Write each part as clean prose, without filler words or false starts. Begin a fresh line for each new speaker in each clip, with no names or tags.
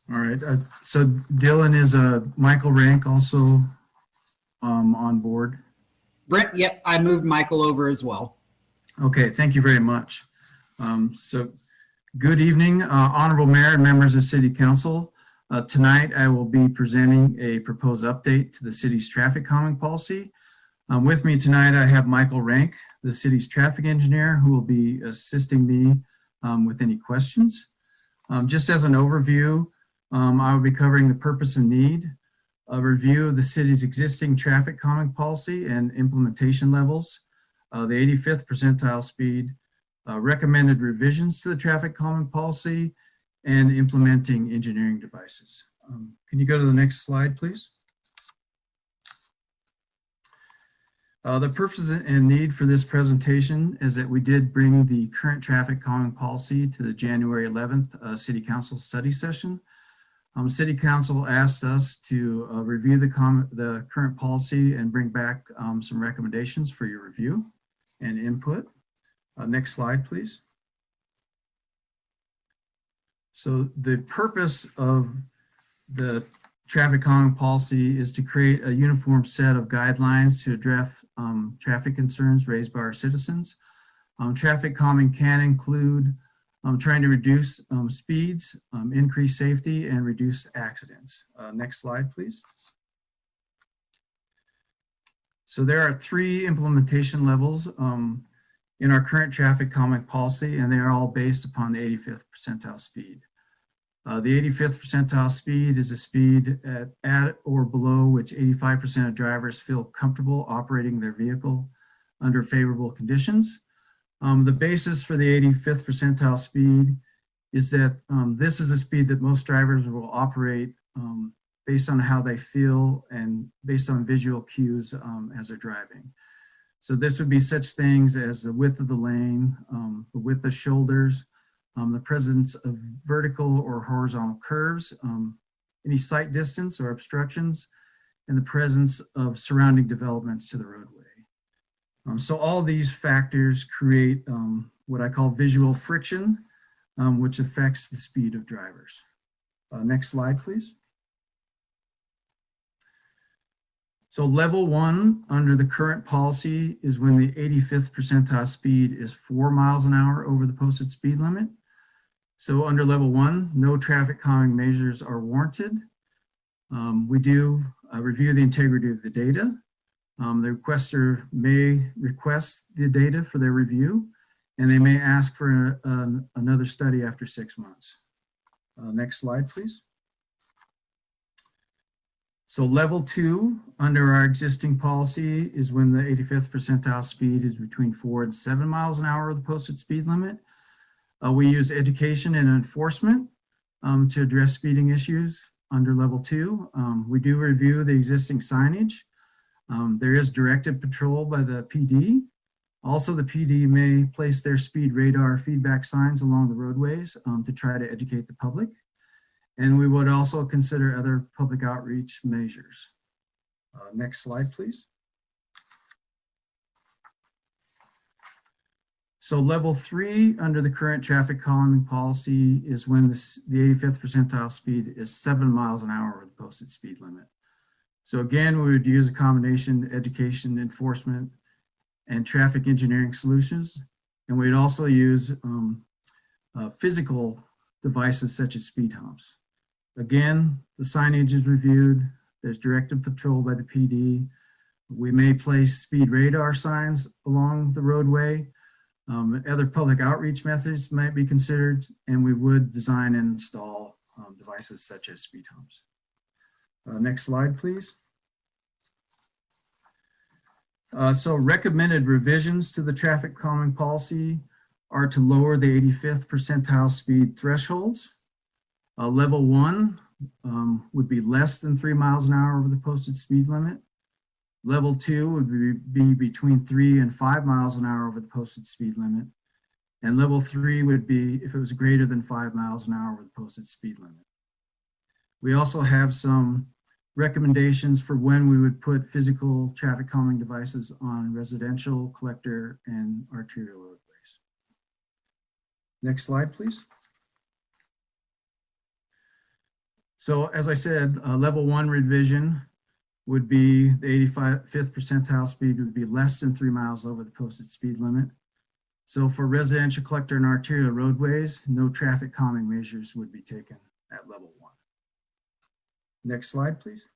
All right. So Dylan, is Michael Rank also on board?
Brent, yep, I moved Michael over as well.
Okay, thank you very much. So good evening, Honorable Mayor and members of City Council. Tonight I will be presenting a proposed update to the city's traffic calming policy. With me tonight I have Michael Rank, the city's traffic engineer, who will be assisting me with any questions. Just as an overview, I will be covering the purpose and need, a review of the city's existing traffic calming policy and implementation levels, the 85th percentile speed, recommended revisions to the traffic calming policy, and implementing engineering devices. Can you go to the next slide, please? The purpose and need for this presentation is that we did bring the current traffic calming policy to the January 11th City Council study session. City Council asked us to review the current policy and bring back some recommendations for your review and input. Next slide, please. So the purpose of the traffic calming policy is to create a uniform set of guidelines to address traffic concerns raised by our citizens. Traffic calming can include trying to reduce speeds, increase safety, and reduce accidents. Next slide, please. So there are 3 implementation levels in our current traffic calming policy, and they are all based upon the 85th percentile speed. The 85th percentile speed is a speed at or below which 85% of drivers feel comfortable operating their vehicle under favorable conditions. The basis for the 85th percentile speed is that this is a speed that most drivers will operate based on how they feel and based on visual cues as they're driving. So this would be such things as the width of the lane, the width of shoulders, the presence of vertical or horizontal curves, any sight distance or obstructions, and the presence of surrounding developments to the roadway. So all these factors create what I call visual friction, which affects the speed of drivers. Next slide, please. So level 1 under the current policy is when the 85th percentile speed is 4 miles an hour over the posted speed limit. So under level 1, no traffic calming measures are warranted. We do review the integrity of the data. The requester may request the data for their review, and they may ask for another study after 6 months. Next slide, please. So level 2 under our existing policy is when the 85th percentile speed is between 4 and 7 miles an hour of the posted speed limit. We use education and enforcement to address speeding issues under level 2. We do review the existing signage. There is directed patrol by the PD. Also, the PD may place their speed radar feedback signs along the roadways to try to educate the public. And we would also consider other public outreach measures. Next slide, please. So level 3 under the current traffic calming policy is when the 85th percentile speed is 7 miles an hour over the posted speed limit. So again, we would use a combination education, enforcement, and traffic engineering solutions. And we'd also use physical devices such as speed humps. Again, the signage is reviewed. There's directed patrol by the PD. We may place speed radar signs along the roadway. Other public outreach methods might be considered, and we would design and install devices such as speed humps. Next slide, please. So recommended revisions to the traffic calming policy are to lower the 85th percentile speed thresholds. Level 1 would be less than 3 miles an hour over the posted speed limit. Level 2 would be between 3 and 5 miles an hour over the posted speed limit. And level 3 would be if it was greater than 5 miles an hour over the posted speed limit. We also have some recommendations for when we would put physical traffic calming devices on residential, collector, and arterial roadways. Next slide, please. So as I said, level 1 revision would be the 85th percentile speed would be less than 3 miles over the posted speed limit. So for residential collector and arterial roadways, no traffic calming measures would be taken at level 1. Next slide, please.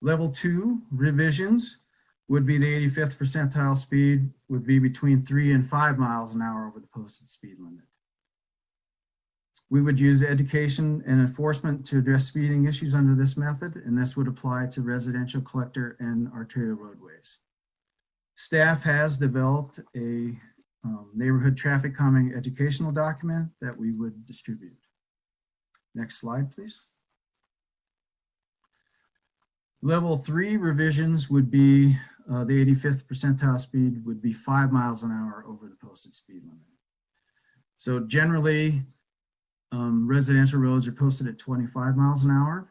Level 2 revisions would be the 85th percentile speed would be between 3 and 5 miles an hour over the posted speed limit. We would use education and enforcement to address speeding issues under this method, and this would apply to residential collector and arterial roadways. Staff has developed a neighborhood traffic calming educational document that we would distribute. Next slide, please. Level 3 revisions would be the 85th percentile speed would be 5 miles an hour over the posted speed limit. So generally, residential roads are posted at 25 miles an hour.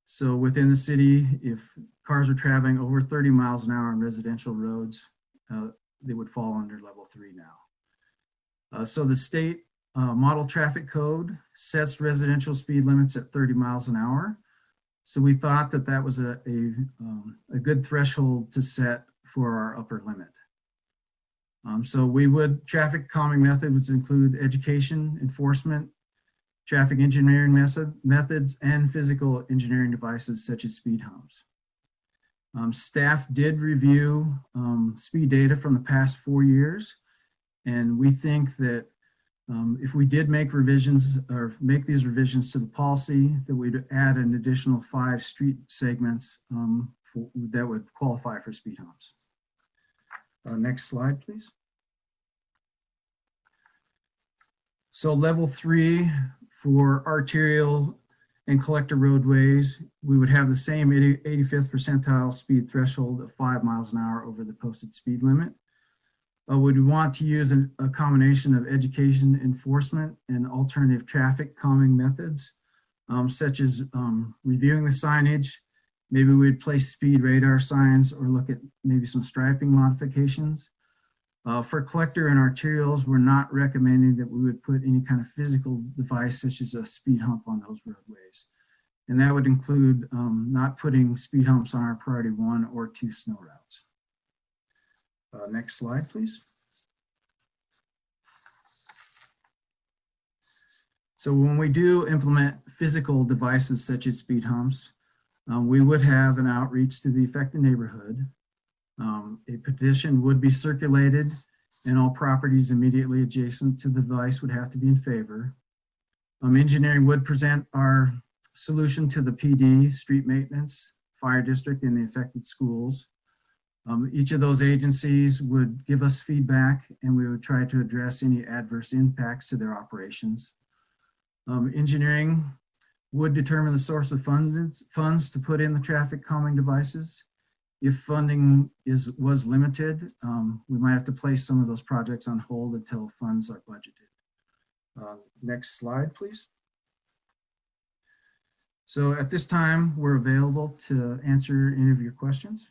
So within the city, if cars are traveling over 30 miles an hour on residential roads, they would fall under level 3 now. So the state model traffic code sets residential speed limits at 30 miles an hour. So we thought that that was a good threshold to set for our upper limit. So we would, traffic calming methods include education, enforcement, traffic engineering methods, and physical engineering devices such as speed humps. Staff did review speed data from the past 4 years, and we think that if we did make revisions or make these revisions to the policy, that we'd add an additional 5 street segments that would qualify for speed humps. Next slide, please. So level 3 for arterial and collector roadways, we would have the same 85th percentile speed threshold of 5 miles an hour over the posted speed limit. We'd want to use a combination of education, enforcement, and alternative traffic calming methods, such as reviewing the signage. Maybe we'd place speed radar signs or look at maybe some striping modifications. For collector and arterials, we're not recommending that we would put any kind of physical device such as a speed hump on those roadways. And that would include not putting speed humps on our priority 1 or 2 snow routes. Next slide, please. So when we do implement physical devices such as speed humps, we would have an outreach to the affected neighborhood. A petition would be circulated, and all properties immediately adjacent to the device would have to be in favor. Engineering would present our solution to the PD, street maintenance, fire district, and the affected schools. Each of those agencies would give us feedback, and we would try to address any adverse impacts to their operations. Engineering would determine the source of funds to put in the traffic calming devices. If funding was limited, we might have to place some of those projects on hold until funds are budgeted. Next slide, please. So at this time, we're available to answer any of your questions.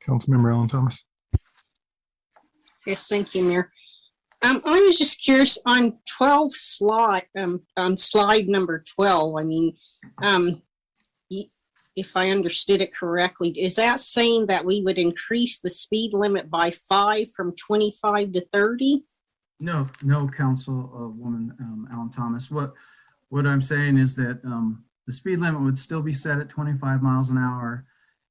Councilmember Alan Thomas.
Yes, thank you, Mayor. I was just curious on 12 slide, on slide number 12. I mean, if I understood it correctly, is that saying that we would increase the speed limit by 5 from 25 to 30?
No, Councilwoman Alan Thomas. What I'm saying is that the speed limit would still be set at 25 miles an hour.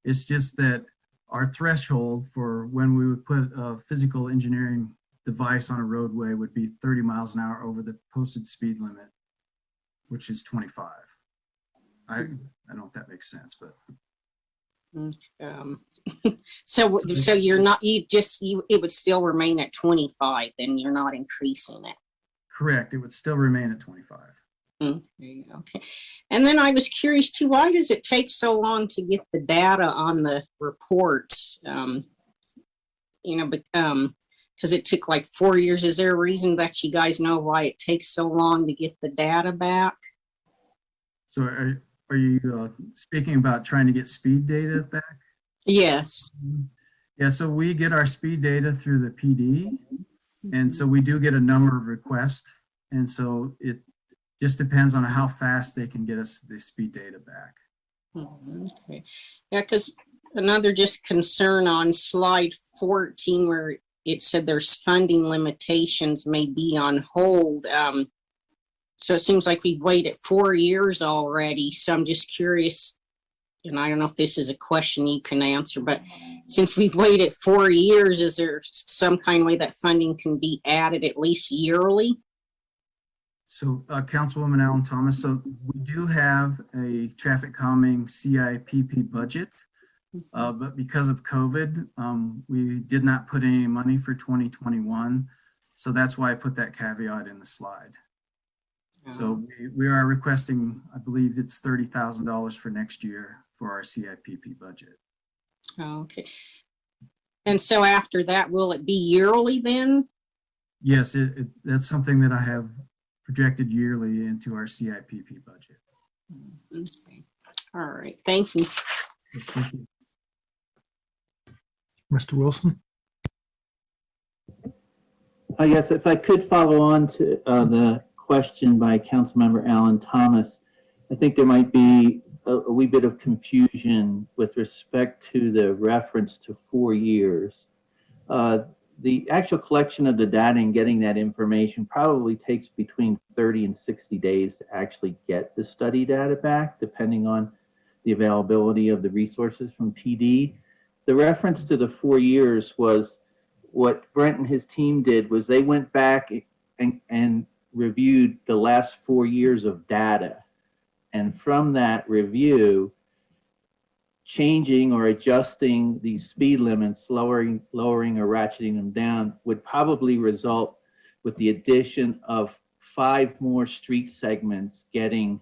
It's just that our threshold for when we would put a physical engineering device on a roadway would be 30 miles an hour over the posted speed limit, which is 25. I don't know if that makes sense, but.
So you're not, it would still remain at 25, then you're not increasing it.
Correct, it would still remain at 25.
Okay. And then I was curious too, why does it take so long to get the data on the reports? Because it took like 4 years. Is there a reason that you guys know why it takes so long to get the data back?
So are you speaking about trying to get speed data back?
Yes.
Yeah, so we get our speed data through the PD. And so we do get a number of requests. And so it just depends on how fast they can get us the speed data back.
Okay. Yeah, because another just concern on slide 14 where it said there's funding limitations may be on hold. So it seems like we've waited 4 years already. So I'm just curious, and I don't know if this is a question you can answer, but since we've waited 4 years, is there some kind of way that funding can be added at least yearly?
So Councilwoman Allen Thomas, so we do have a traffic calming CIPP budget, but because of COVID, we did not put any money for 2021. So that's why I put that caveat in the slide. So we are requesting, I believe it's $30,000 for next year for our CIPP budget.
Okay. And so after that, will it be yearly then?
Yes, that's something that I have projected yearly into our CIPP budget.
Okay. All right. Thank you.
Thank you.
Mr. Wilson?
I guess if I could follow on to the question by Councilmember Allen Thomas, I think there might be a wee bit of confusion with respect to the reference to 4 years. The actual collection of the data and getting that information probably takes between 30 and 60 days to actually get the study data back, depending on the availability of the resources from PD. The reference to the 4 years was what Brent and his team did was they went back and reviewed the last 4 years of data. And from that review, changing or adjusting these speed limits, lowering or ratcheting them down would probably result with the addition of 5 more street segments getting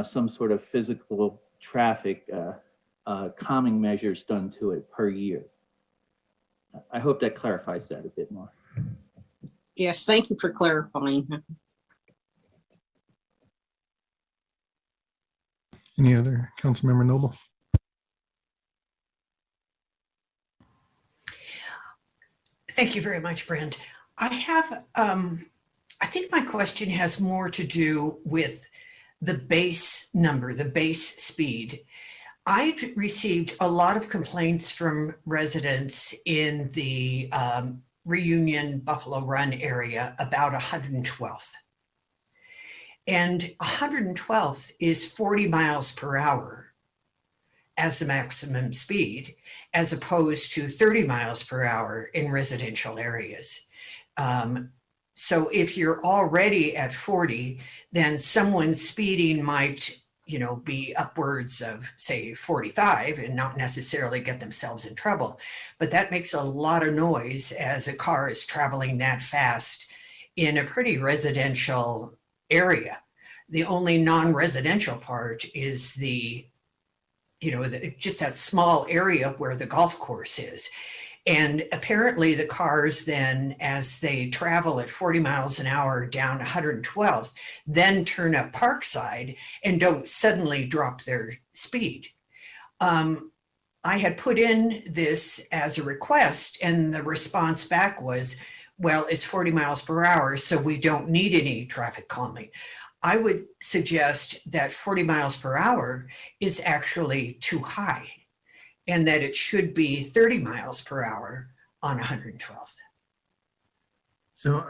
some sort of physical traffic calming measures done to it per year. I hope that clarifies that a bit more.
Yes, thank you for clarifying.
Any other? Councilmember Noble?
Thank you very much, Brent. I have, I think my question has more to do with the base number, the base speed. I've received a lot of complaints from residents in the Reunion Buffalo Run area about 112th. And 112th is 40 miles per hour as the maximum speed, as opposed to 30 miles per hour in residential areas. So if you're already at 40, then someone speeding might, be upwards of, say, 45 and not necessarily get themselves in trouble. But that makes a lot of noise as a car is traveling that fast in a pretty residential area. The only non-residential part is just that small area where the golf course is. And apparently the cars then, as they travel at 40 miles an hour down 112th, then turn up Parkside and don't suddenly drop their speed. I had put in this as a request, and the response back was, well, it's 40 miles per hour, so we don't need any traffic calming. I would suggest that 40 miles per hour is actually too high, and that it should be 30 miles per hour on 112th.
So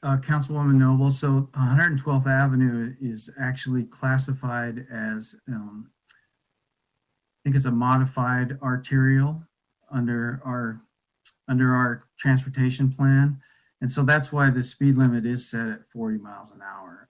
Councilwoman Noble, so 112th Avenue is actually classified as, I think it's a modified arterial under our transportation plan. And so that's why the speed limit is set at 40 miles an hour.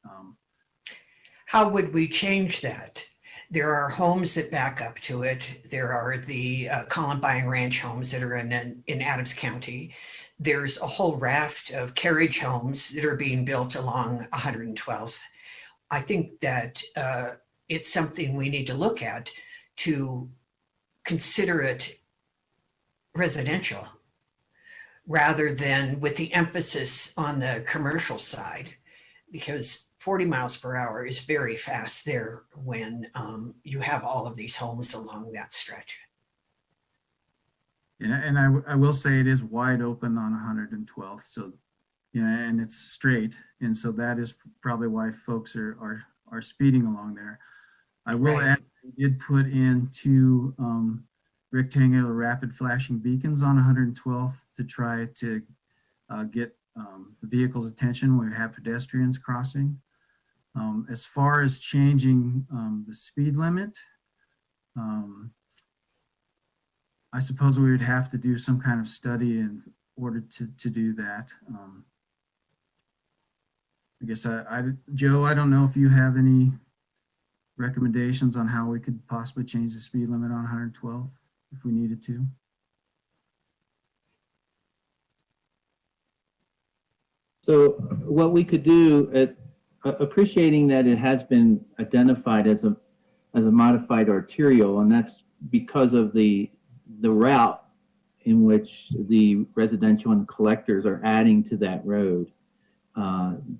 How would we change that? There are homes that back up to it. There are the Columbine Ranch homes that are in Adams County. There's a whole raft of carriage homes that are being built along 112th. I think that it's something we need to look at to consider it residential rather than with the emphasis on the commercial side, because 40 miles per hour is very fast there when you have all of these homes along that stretch.
And I will say it is wide open on 112th. So, and it's straight. And so that is probably why folks are speeding along there. I will
Right.
add, we did put in two rectangular rapid flashing beacons on 112th to try to get the vehicle's attention when we have pedestrians crossing. As far as changing the speed limit, I suppose we would have to do some kind of study in order to do that. I guess Joe, I don't know if you have any recommendations on how we could possibly change the speed limit on 112th if we needed to.
So what we could do, appreciating that it has been identified as a modified arterial, and that's because of the route in which the residential and collectors are adding to that road,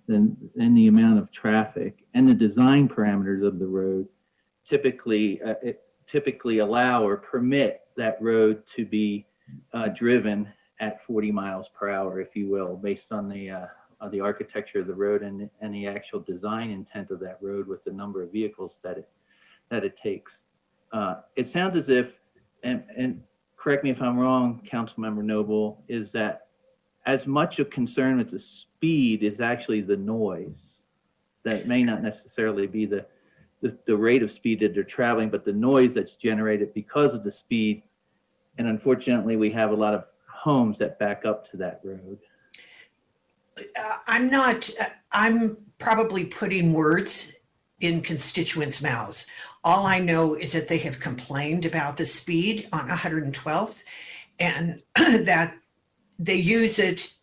then the amount of traffic and the design parameters of the road typically allow or permit that road to be driven at 40 miles per hour, if you will, based on the architecture of the road and the actual design intent of that road with the number of vehicles that it takes. It sounds as if, and correct me if I'm wrong, Councilmember Noble, is that as much of concern with the speed is actually the noise. That may not necessarily be the rate of speed that they're traveling, but the noise that's generated because of the speed. And unfortunately, we have a lot of homes that back up to that road.
I'm probably putting words in constituents' mouths. All I know is that they have complained about the speed on 112th and that they use it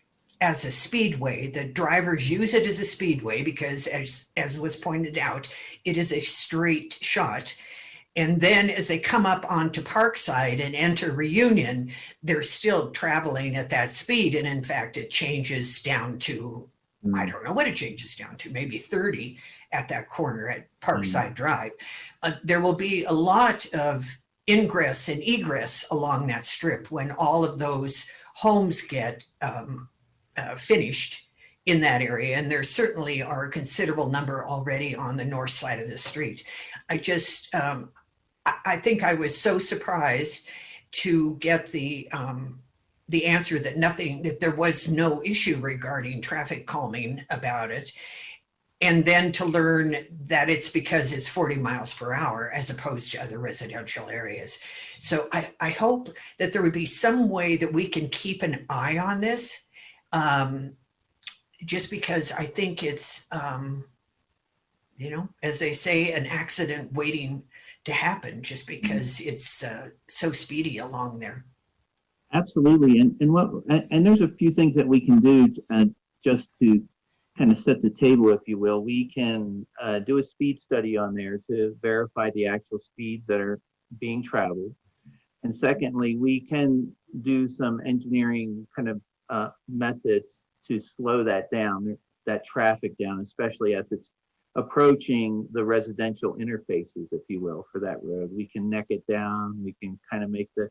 as a speedway. The drivers use it as a speedway because, as was pointed out, it is a straight shot. And then as they come up onto Parkside and enter Reunion, they're still traveling at that speed. And in fact, it changes down to, I don't know what it changes down to, maybe 30 at that corner at Parkside Drive. There will be a lot of ingress and egress along that strip when all of those homes get finished in that area. And there certainly are a considerable number already on the north side of the street. I think I was so surprised to get the answer that there was no issue regarding traffic calming about it. And then to learn that it's because it's 40 miles per hour as opposed to other residential areas. So I hope that there would be some way that we can keep an eye on this, just because I think it's, as they say, an accident waiting to happen just because it's so speedy along there.
Absolutely. And there's a few things that we can do just to kind of set the table, if you will. We can do a speed study on there to verify the actual speeds that are being traveled. And secondly, we can do some engineering kind of methods to slow that down, that traffic down, especially as it's approaching the residential interfaces, if you will, for that road. We can neck it down. We can kind of make the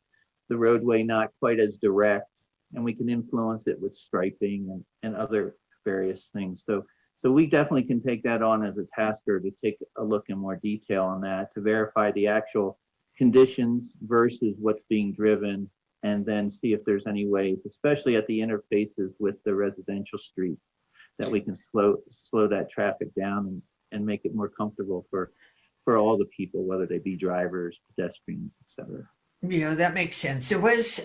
roadway not quite as direct, and we can influence it with striping and other various things. So we definitely can take that on as a tasker to take a look in more detail on that, to verify the actual conditions versus what's being driven, and then see if there's any ways, especially at the interfaces with the residential streets, that we can slow that traffic down and make it more comfortable for all the people, whether they be drivers, pedestrians, etc.
Yeah, that makes sense. There was,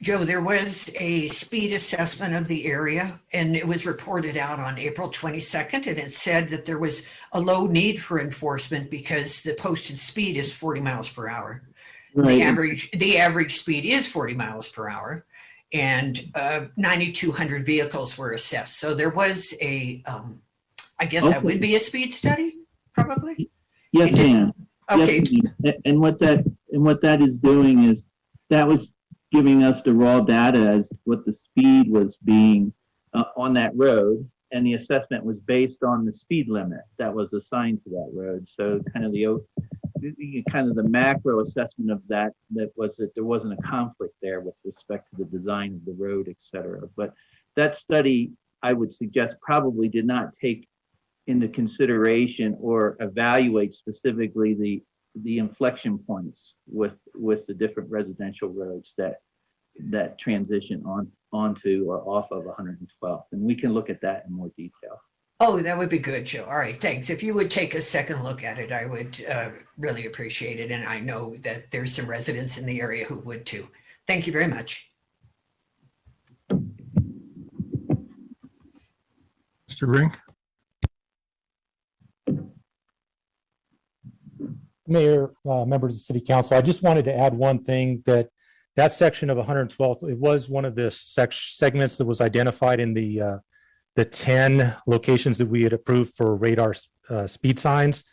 Joe, there was a speed assessment of the area, and it was reported out on April 22nd, and it said that there was a low need for enforcement because the posted speed is 40 miles per hour.
Right.
The average speed is 40 miles per hour, and 9,200 vehicles were assessed. So there was a, I guess that would be a speed study, probably?
Yes, ma'am.
Okay.
Yes, and what that is doing is that was giving us the raw data as what the speed was being on that road, and the assessment was based on the speed limit that was assigned to that road. So kind of the kind of the macro assessment of that was that there wasn't a conflict there with respect to the design of the road, et cetera. But that study, I would suggest, probably did not take into consideration or evaluate specifically the inflection points with the different residential roads that transition onto or off of 112th. And we can look at that in more detail.
Oh, that would be good, Joe. All right, thanks. If you would take a second look at it, I would really appreciate it. And I know that there's some residents in the area who would too. Thank you very much.
Mr. Brink?
Mayor, members of the City Council, I just wanted to add one thing, that section of 112th, it was one of the segments that was identified in the 10 locations that we had approved for radar speed signs.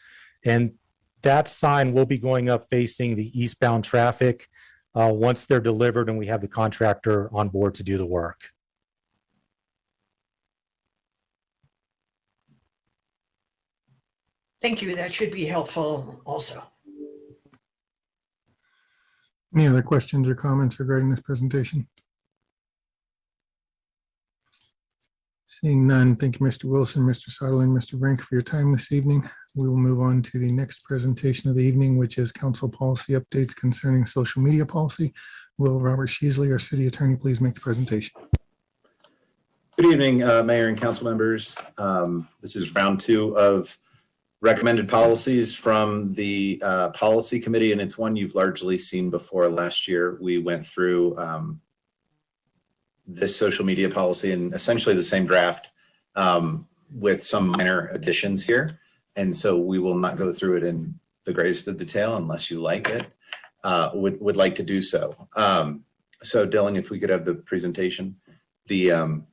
And that sign will be going up facing the eastbound traffic once they're delivered and we have the contractor on board to do the work.
Thank you. That should be helpful also.
Any other questions or comments regarding this presentation? Seeing none, thank you, Mr. Wilson, Mr. Soderling, Mr. Brink, for your time this evening. We will move on to the next presentation of the evening, which is council policy updates concerning social media policy. Will Robert Sheasley, our city attorney, please make the presentation?
Good evening, Mayor and council members. This is round 2 of recommended policies from the policy committee, and it's one you've largely seen before. Last year, we went through this social media policy in essentially the same draft with some minor additions here. And so we will not go through it in the greatest of detail unless you like it, would like to do so. So Dylan, if we could have the presentation. The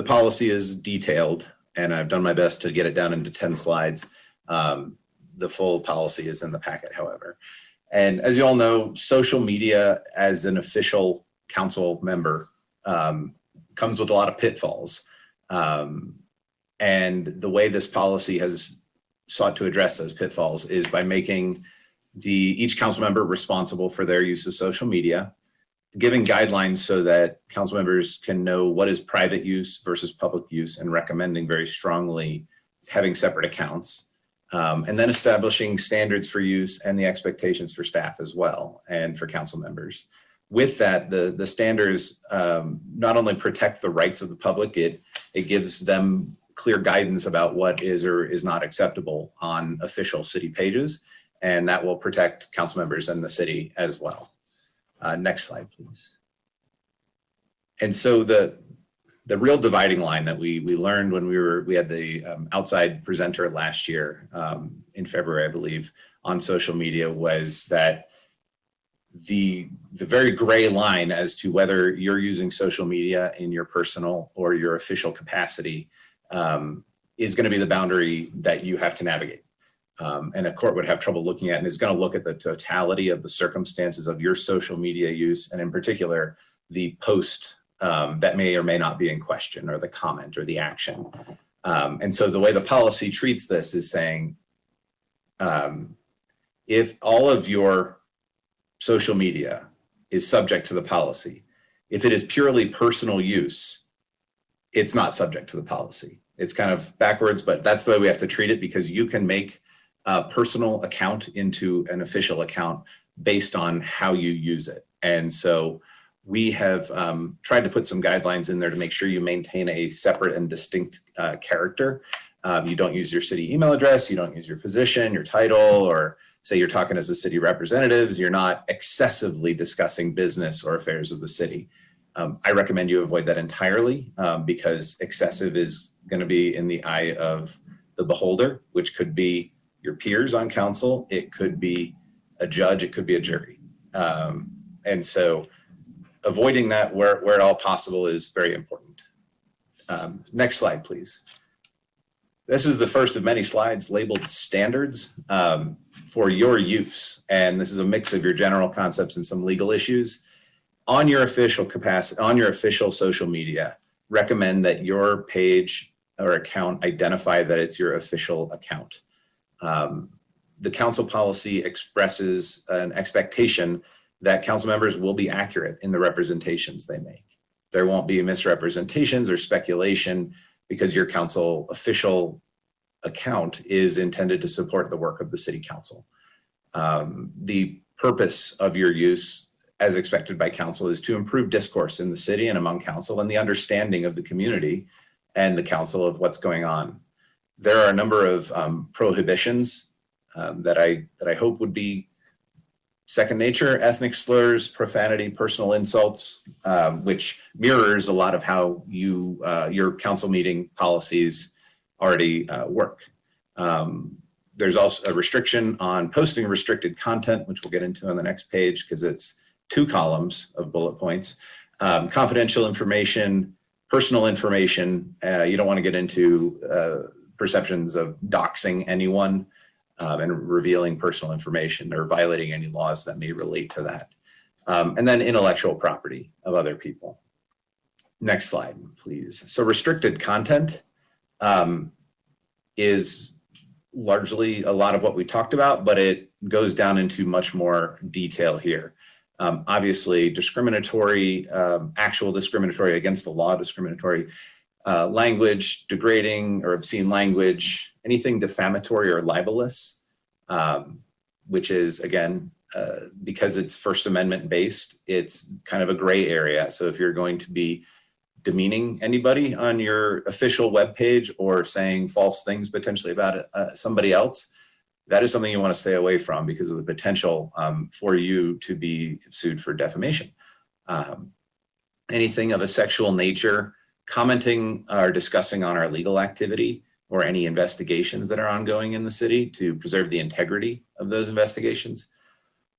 policy is detailed, and I've done my best to get it down into 10 slides. The full policy is in the packet, however. And as you all know, social media as an official council member comes with a lot of pitfalls. And the way this policy has sought to address those pitfalls is by making each council member responsible for their use of social media, giving guidelines so that council members can know what is private use versus public use, and recommending very strongly having separate accounts. And then establishing standards for use and the expectations for staff as well, and for council members. With that, the standards not only protect the rights of the public, it gives them clear guidance about what is or is not acceptable on official city pages, and that will protect council members and the city as well. Next slide, please. And so the real dividing line that we learned when we had the outside presenter last year in February, I believe, on social media was that the very gray line as to whether you're using social media in your personal or your official capacity is going to be the boundary that you have to navigate. And a court would have trouble looking at, and is going to look at the totality of the circumstances of your social media use, and in particular, the post that may or may not be in question, or the comment or the action. And so the way the policy treats this is saying, if all of your social media is subject to the policy, if it is purely personal use, it's not subject to the policy. It's kind of backwards, but that's the way we have to treat it, because you can make a personal account into an official account based on how you use it. And so we have tried to put some guidelines in there to make sure you maintain a separate and distinct character. You don't use your city email address, you don't use your position, your title, or say you're talking as a city representative, you're not excessively discussing business or affairs of the city. I recommend you avoid that entirely because excessive is going to be in the eye of the beholder, which could be your peers on council, it could be a judge, it could be a jury. And so avoiding that where at all possible is very important. Next slide, please. This is the first of many slides labeled standards for your use. And this is a mix of your general concepts and some legal issues. On your official capacity, on your official social media, recommend that your page or account identify that it's your official account. The council policy expresses an expectation that council members will be accurate in the representations they make. There won't be misrepresentations or speculation because your council official account is intended to support the work of the city council. The purpose of your use, as expected by council, is to improve discourse in the city and among council and the understanding of the community and the council of what's going on. There are a number of prohibitions that I hope would be second nature: ethnic slurs, profanity, personal insults, which mirrors a lot of how your council meeting policies already work. There's also a restriction on posting restricted content, which we'll get into on the next page because it's 2 columns of bullet points. Confidential information, personal information. You don't want to get into perceptions of doxing anyone and revealing personal information or violating any laws that may relate to that. And then intellectual property of other people. Next slide, please. So restricted content is largely a lot of what we talked about, but it goes down into much more detail here. Obviously, discriminatory, actual discriminatory, against the law discriminatory language, degrading or obscene language, anything defamatory or libelous, which is, again, because it's First Amendment based, it's kind of a gray area. So if you're going to be demeaning anybody on your official webpage or saying false things potentially about somebody else, that is something you want to stay away from because of the potential for you to be sued for defamation. Anything of a sexual nature, commenting or discussing on our legal activity or any investigations that are ongoing in the city to preserve the integrity of those investigations.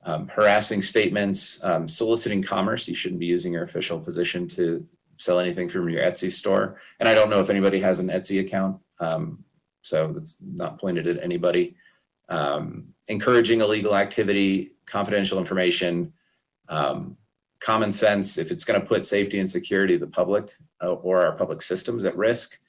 Harassing statements, soliciting commerce. You shouldn't be using your official position to sell anything from your Etsy store. And I don't know if anybody has an Etsy account, so that's not pointed at anybody. Encouraging illegal activity, confidential information, common sense. If it's going to put safety and security of the public or our public systems at risk,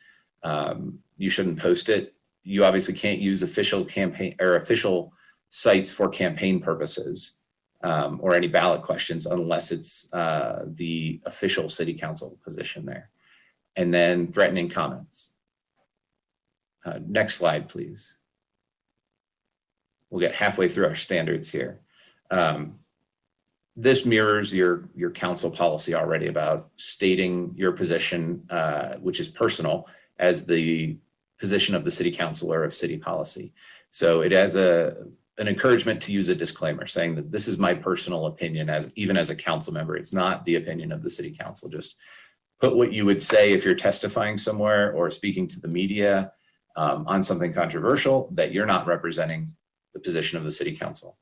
you shouldn't post it. You obviously can't use official campaign or official sites for campaign purposes or any ballot questions unless it's the official city council position there. And then threatening comments. Next slide, please. We'll get halfway through our standards here. This mirrors your council policy already about stating your position, which is personal, as the position of the city council or of city policy. So it has an encouragement to use a disclaimer saying that this is my personal opinion even as a council member. It's not the opinion of the city council. Just put what you would say if you're testifying somewhere or speaking to the media on something controversial, that you're not representing the position of the city council.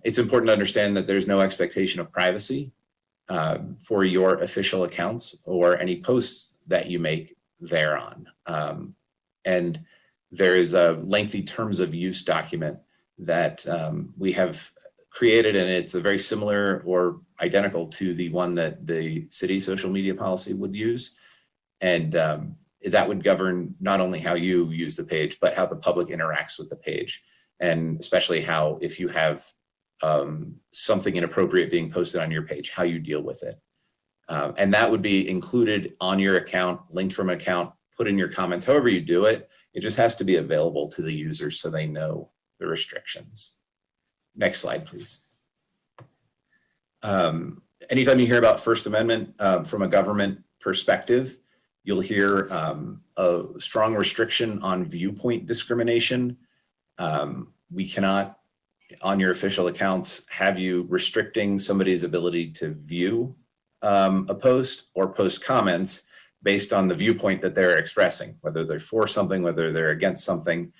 It's important to understand that there's no expectation of privacy for your official accounts or any posts that you make thereon. And there is a lengthy terms of use document that we have created, and it's a very similar or identical to the one that the city social media policy would use. And that would govern not only how you use the page, but how the public interacts with the page. And especially how, if you have something inappropriate being posted on your page, how you deal with it. And that would be included on your account, linked from an account, put in your comments, however you do it. It just has to be available to the users so they know the restrictions. Next slide, please. Anytime you hear about First Amendment from a government perspective, you'll hear a strong restriction on viewpoint discrimination. We cannot, on your official accounts, have you restricting somebody's ability to view a post or post comments based on the viewpoint that they're expressing, whether they're for something, whether they're against something.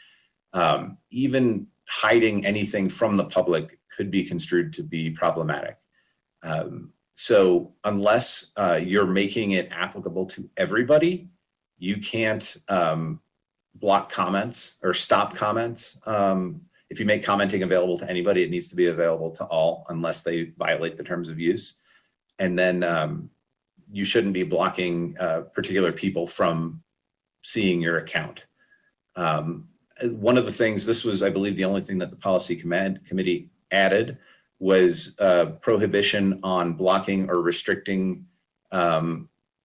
Even hiding anything from the public could be construed to be problematic. So unless you're making it applicable to everybody, you can't block comments or stop comments. If you make commenting available to anybody, it needs to be available to all unless they violate the terms of use. And then you shouldn't be blocking particular people from seeing your account. one of the things, this was, I believe, the only thing that the policy committee added was prohibition on blocking or restricting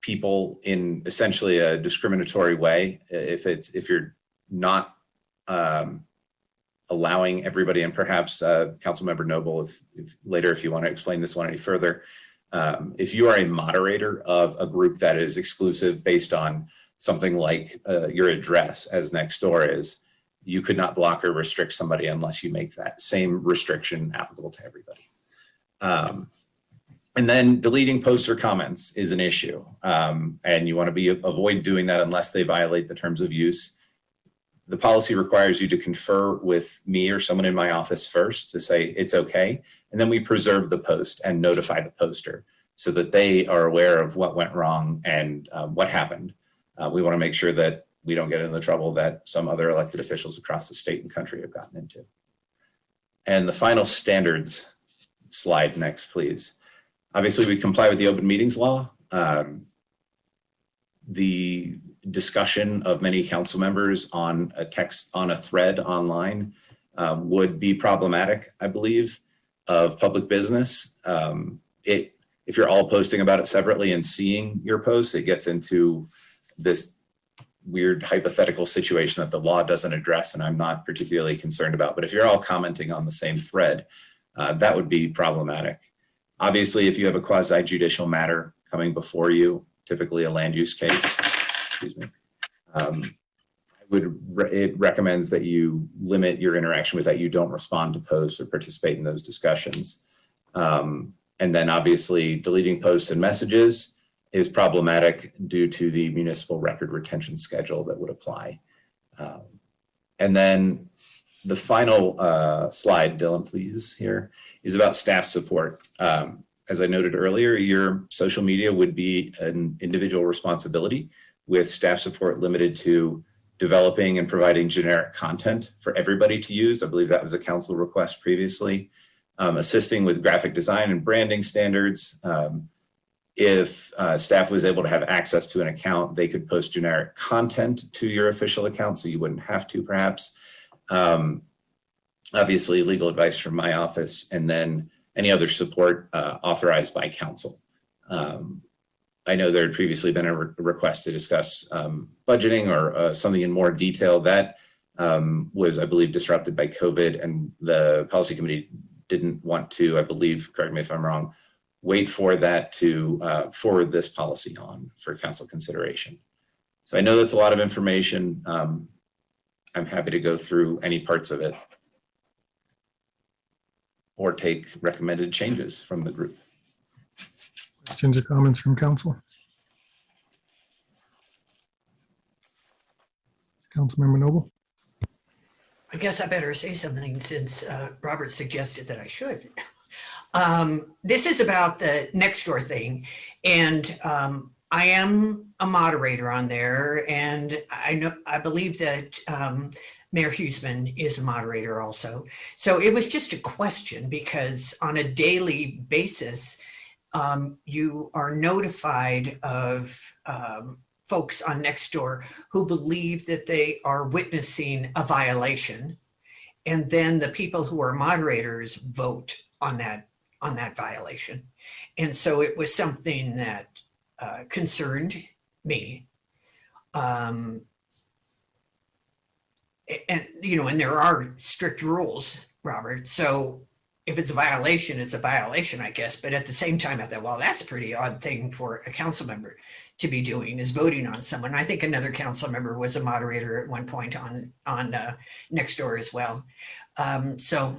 people in essentially a discriminatory way. If you're not allowing everybody, and perhaps Councilmember Noble, if later, if you want to explain this one any further, if you are a moderator of a group that is exclusive based on something like your address, as Nextdoor is, you could not block or restrict somebody unless you make that same restriction applicable to everybody. And then deleting posts or comments is an issue. And you want to avoid doing that unless they violate the terms of use. The policy requires you to confer with me or someone in my office first to say it's okay. And then we preserve the post and notify the poster so that they are aware of what went wrong and what happened. We want to make sure that we don't get into the trouble that some other elected officials across the state and country have gotten into. And the final standards slide next, please. Obviously, we comply with the open meetings law. The discussion of many council members on a text, on a thread online would be problematic, I believe, of public business. If you're all posting about it separately and seeing your posts, it gets into this weird hypothetical situation that the law doesn't address and I'm not particularly concerned about. But if you're all commenting on the same thread, that would be problematic. Obviously, if you have a quasi-judicial matter coming before you, typically a land use case, excuse me, it recommends that you limit your interaction with that. You don't respond to posts or participate in those discussions. And then obviously deleting posts and messages is problematic due to the municipal record retention schedule that would apply. And then the final slide, Dylan, please, here, is about staff support. As I noted earlier, your social media would be an individual responsibility, with staff support limited to developing and providing generic content for everybody to use. I believe that was a council request previously. Assisting with graphic design and branding standards. If staff was able to have access to an account, they could post generic content to your official account, so you wouldn't have to, perhaps. Obviously, legal advice from my office, and then any other support authorized by council. I know there had previously been a request to discuss budgeting or something in more detail. That was, I believe, disrupted by COVID, and the policy committee didn't want to, I believe, correct me if I'm wrong, wait for that to forward this policy on for council consideration. So I know that's a lot of information. I'm happy to go through any parts of it or take recommended changes from the group.
Questions or comments from council? Councilmember Noble?
I guess I better say something since Robert suggested that I should. This is about the Nextdoor thing, and I am a moderator on there, and I believe that Mayor Huseman is a moderator also. So it was just a question, because on a daily basis, you are notified of folks on Nextdoor who believe that they are witnessing a violation, and then the people who are moderators vote on that violation. And so it was something that concerned me. And and there are strict rules, Robert. So if it's a violation, it's a violation, I guess. But at the same time, I thought, well, that's a pretty odd thing for a council member to be doing, is voting on someone. I think another council member was a moderator at one point on Nextdoor as well. So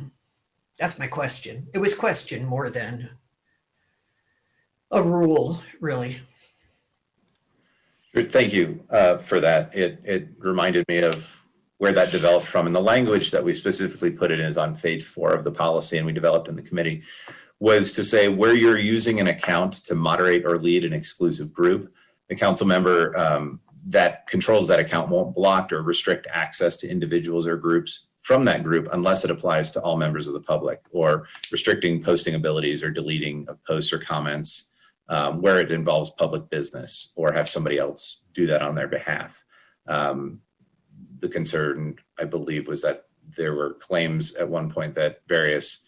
that's my question. It was question more than a rule, really.
Sure, thank you for that. It reminded me of where that developed from. And the language that we specifically put it in is on page 4 of the policy, and we developed in the committee, was to say where you're using an account to moderate or lead an exclusive group, the council member that controls that account won't block or restrict access to individuals or groups from that group unless it applies to all members of the public, or restricting posting abilities or deleting of posts or comments where it involves public business, or have somebody else do that on their behalf. the concern, I believe, was that there were claims at one point that various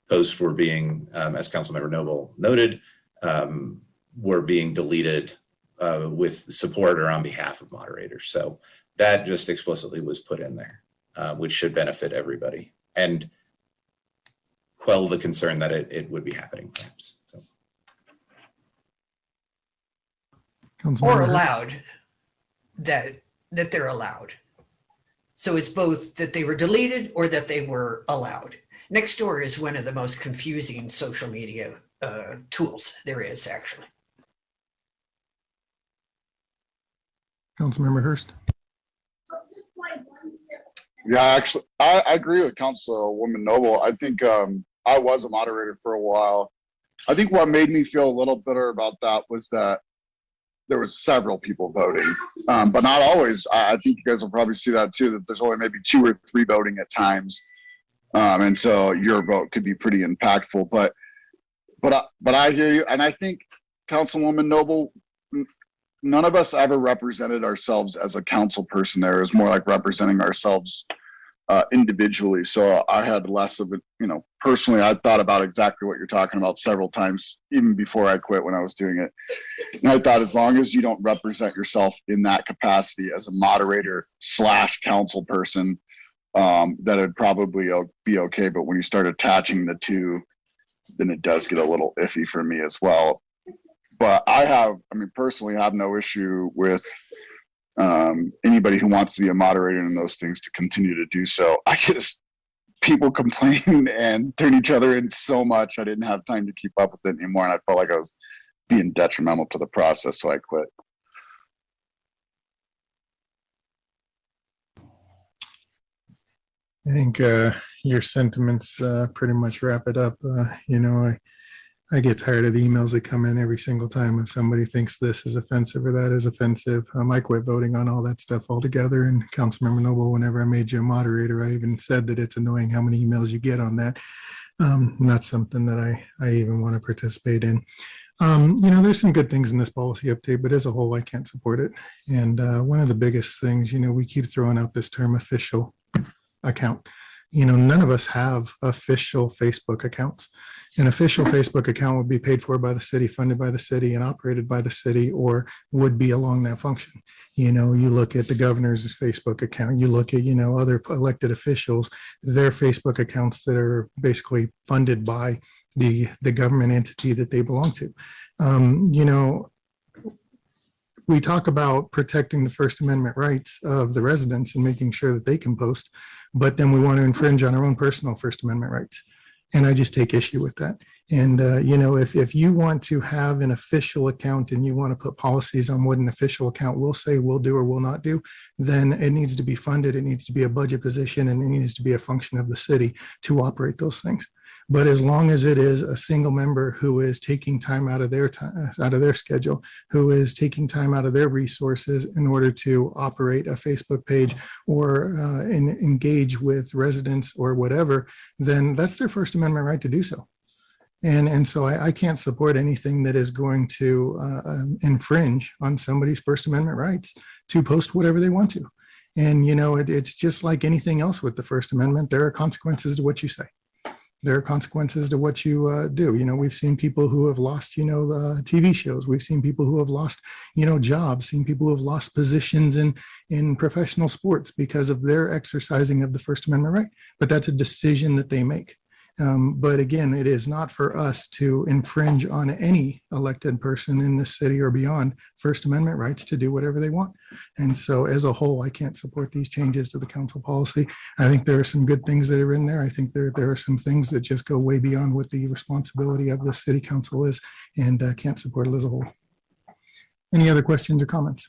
posts were being, as Councilmember Noble noted, were being deleted with support or on behalf of moderators. So that just explicitly was put in there, which should benefit everybody and quell the concern that it would be happening perhaps. So.
Or allowed, that they're allowed. So it's both that they were deleted or that they were allowed. Nextdoor is one of the most confusing social media tools there is, actually.
Councilmember Hurst.
Yeah, actually, I agree with Councilwoman Noble. I think I was a moderator for a while. I think what made me feel a little bitter about that was that there was several people voting, but not always. I think you guys will probably see that too, that there's only maybe 2 or 3 voting at times. And so your vote could be pretty impactful, but I hear you. And I think Councilwoman Noble, none of us ever represented ourselves as a council person there. It was more like representing ourselves individually. So I had less of it, personally, I thought about exactly what you're talking about several times, even before I quit when I was doing it. And I thought, as long as you don't represent yourself in that capacity as a moderator / council person, that it'd probably be okay. But when you start attaching the two, then it does get a little iffy for me as well. But personally have no issue with anybody who wants to be a moderator in those things to continue to do so. People complain and turn each other in so much, I didn't have time to keep up with it anymore, and I felt like I was being detrimental to the process, so I quit.
I think your sentiments pretty much wrap it up. I get tired of the emails that come in every single time if somebody thinks this is offensive or that is offensive. I quit voting on all that stuff altogether. And Councilmember Noble, whenever I made you a moderator, I even said that it's annoying how many emails you get on that. Not something that I even want to participate in. There's some good things in this policy update, but as a whole, I can't support it. And one of the biggest things, we keep throwing out this term official account. None of us have official Facebook accounts. An official Facebook account would be paid for by the city, funded by the city, and operated by the city, or would be along that function. You look at the governor's Facebook account, you look at, other elected officials, their Facebook accounts that are basically funded by the government entity that they belong to. We talk about protecting the First Amendment rights of the residents and making sure that they can post, but then we want to infringe on our own personal First Amendment rights. And I just take issue with that. And, if you want to have an official account and you want to put policies on what an official account will say, will do, or will not do, then it needs to be funded. It needs to be a budget position, and it needs to be a function of the city to operate those things. But as long as it is a single member who is taking time out of their time, out of their schedule, who is taking time out of their resources in order to operate a Facebook page or engage with residents or whatever, then that's their First Amendment right to do so. And so I can't support anything that is going to infringe on somebody's First Amendment rights to post whatever they want to. And, it's just like anything else with the First Amendment. There are consequences to what you say. There are consequences to what you do. We've seen people who have lost, TV shows. We've seen people who have lost, jobs, seen people who have lost positions in professional sports because of their exercising of the First Amendment right. But that's a decision that they make. But again, it is not for us to infringe on any elected person in this city or beyond First Amendment rights to do whatever they want. And so as a whole, I can't support these changes to the council policy. I think there are some good things that are in there. I think there are some things that just go way beyond what the responsibility of the city council is, and can't support it as a whole. Any other questions or comments?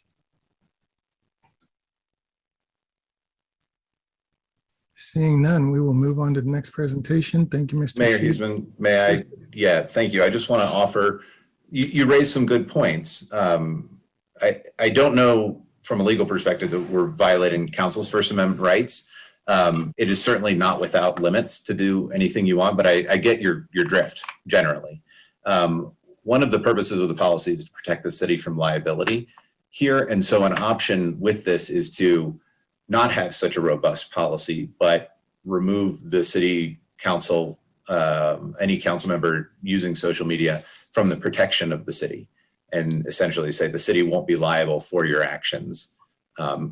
Seeing none, we will move on to the next presentation. Thank you, Mr.
Mayor
Sheed.
Huesman, may I? Yeah, thank you. I just want to offer, you raised some good points. I don't know from a legal perspective that we're violating council's First Amendment rights. It is certainly not without limits to do anything you want, but I get your drift generally. One of the purposes of the policy is to protect the city from liability here. And so an option with this is to not have such a robust policy, but remove the city council, any council member using social media from the protection of the city, and essentially say the city won't be liable for your actions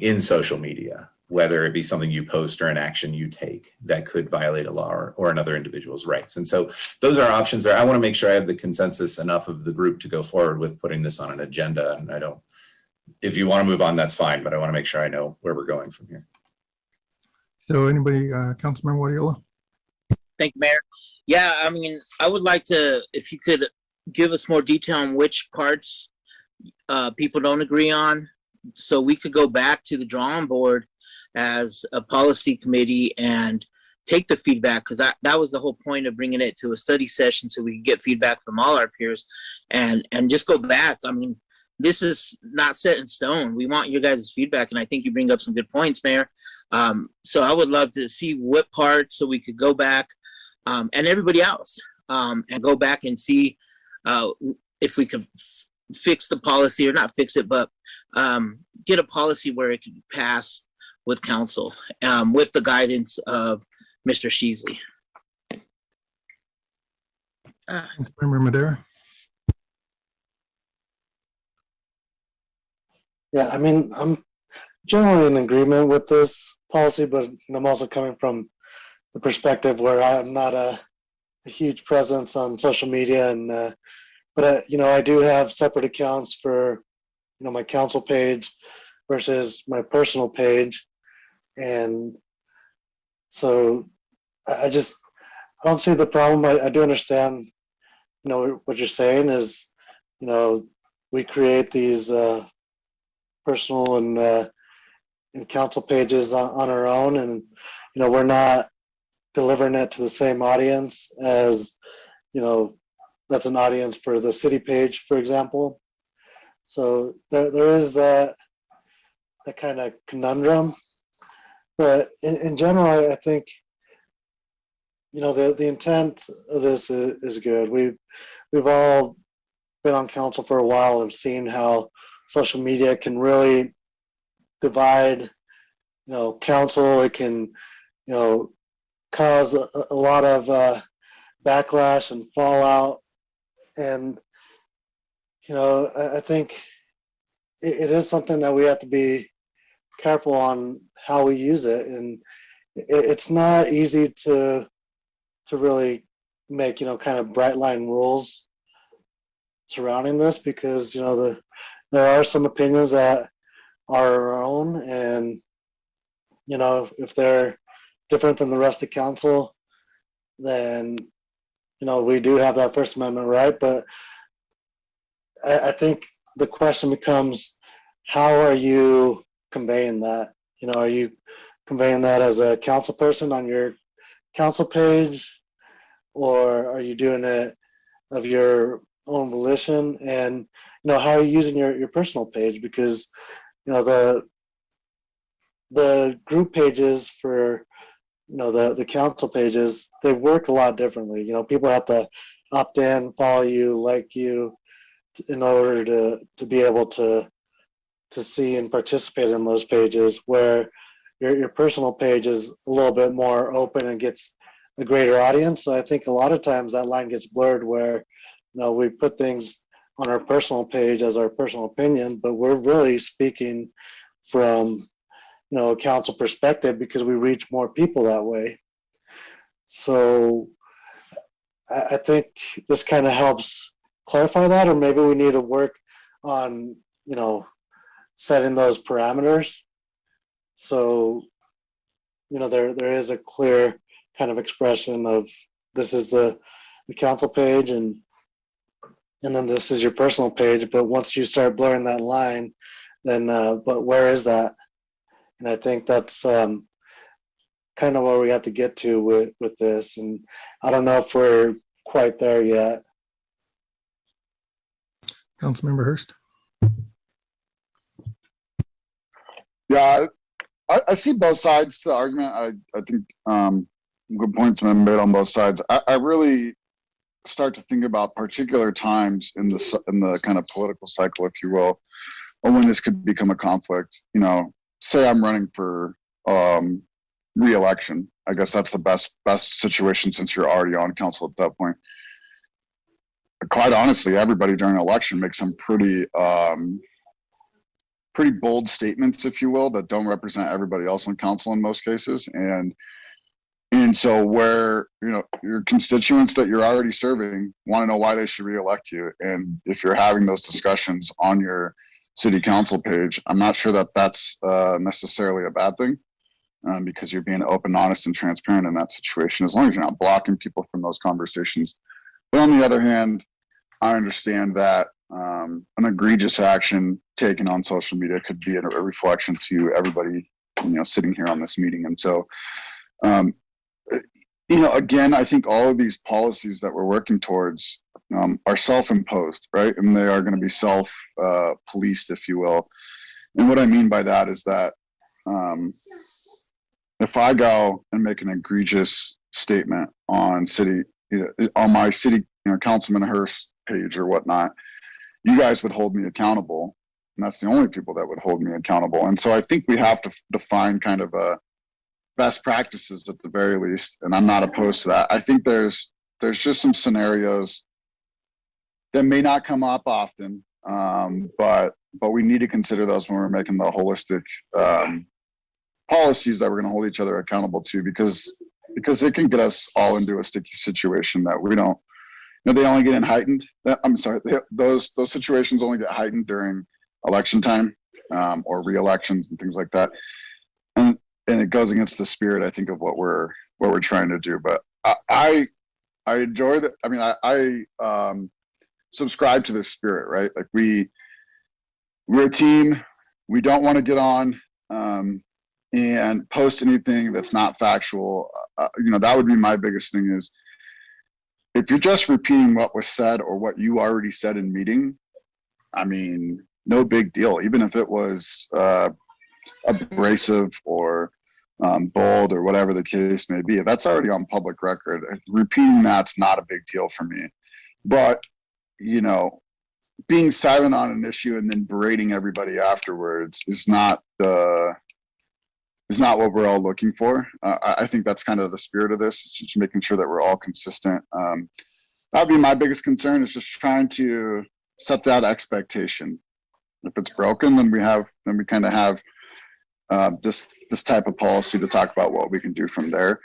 in social media, whether it be something you post or an action you take that could violate a law or another individual's rights. And so those are options there. I want to make sure I have the consensus enough of the group to go forward with putting this on an agenda. And if you want to move on, that's fine, but I want to make sure I know where we're going from here.
So anybody, Councilmember Guardiola?
Thank you, Mayor. Yeah, I mean, I would like to, if you could give us more detail on which parts people don't agree on, so we could go back to the drawing board as a policy committee and take the feedback, because that was the whole point of bringing it to a study session, so we could get feedback from all our peers and just go back. I mean, this is not set in stone. We want your guys' feedback, and I think you bring up some good points, Mayor. So I would love to see what parts, so we could go back and everybody else and go back and see if we could fix the policy, or not fix it, but get a policy where it could pass with council with the guidance of Mr. Sheasley.
Councilmember Madera?
Yeah, I mean, I'm generally in agreement with this policy, but I'm also coming from the perspective where I'm not a huge presence on social media, and but I do have separate accounts for my council page versus my personal page, and so I don't see the problem. I do understand what you're saying is we create these personal and council pages on our own, and we're not delivering it to the same audience as that's an audience for the city page, for example. So there is that kind of conundrum, but in general, I think the intent of this is good. We've all been on council for a while and seen how social media can really divide council. It can cause a lot of backlash and fallout, and I think it is something that we have to be careful on how we use it, and it's not easy to really make kind of bright line rules surrounding this, because there are some opinions that are our own, and if they're different than the rest of council, then we do have that First Amendment right. But I think the question becomes, how are you conveying that? Are you conveying that as a council person on your council page, or are you doing it of your own volition? And how are you using your personal page? Because the group pages for the council pages, they work a lot differently. People have to opt in, follow you, like you, in order to be able to see and participate in those pages, where your personal page is a little bit more open and gets a greater audience. So I think a lot of times that line gets blurred, where we put things on our personal page as our personal opinion, but we're really speaking from a council perspective, because we reach more people that way. So I think this kind of helps clarify that, or maybe we need to work on setting those parameters, so there is a clear kind of expression of, this is the council page, and then this is your personal page. But once you start blurring that line, then but where is that? And I think that's kind of where we have to get to with this, and I don't know if we're quite there yet.
Councilmember Hurst?
Yeah, I see both sides to the argument. I think good points have been made on both sides. I really start to think about particular times in the kind of political cycle, if you will, or when this could become a conflict. Say I'm running for re-election. I guess that's the best situation since you're already on council at that point. Quite honestly, everybody during an election makes some pretty bold statements, if you will, that don't represent everybody else on council in most cases. And so where, your constituents that you're already serving want to know why they should reelect you. And if you're having those discussions on your city council page, I'm not sure that that's necessarily a bad thing, because you're being open, honest, and transparent in that situation, as long as you're not blocking people from those conversations. But on the other hand, I understand that an egregious action taken on social media could be a reflection to everybody, sitting here on this meeting. And so, again, I think all of these policies that we're working towards are self-imposed, right? And they are going to be self-policed, if you will. And what I mean by that is that if I go and make an egregious statement on my city, Councilman Hurst page or whatnot, you guys would hold me accountable, and that's the only people that would hold me accountable. And so I think we have to define kind of a best practices at the very least, and I'm not opposed to that. I think there's just some scenarios that may not come up often, but we need to consider those when we're making the holistic policies that we're going to hold each other accountable to, because it can get us all into a sticky situation that we don't. They only get heightened. I'm sorry, those situations only get heightened during election time, or re-elections and things like that, and it goes against the spirit, I think, of what we're trying to do. But I enjoy that. I mean, I subscribe to this spirit, right? Like we're a team. We don't want to get on and post anything that's not factual. That would be my biggest thing is, if you're just repeating what was said or what you already said in meeting, I mean, no big deal. Even if it was abrasive or bold or whatever the case may be, that's already on public record. Repeating that's not a big deal for me. But, being silent on an issue and then berating everybody afterwards is not what we're all looking for. I think that's kind of the spirit of this. It's just making sure that we're all consistent. That'd be my biggest concern, is just trying to set that expectation. If it's broken, then we kind of have this type of policy to talk about what we can do from there.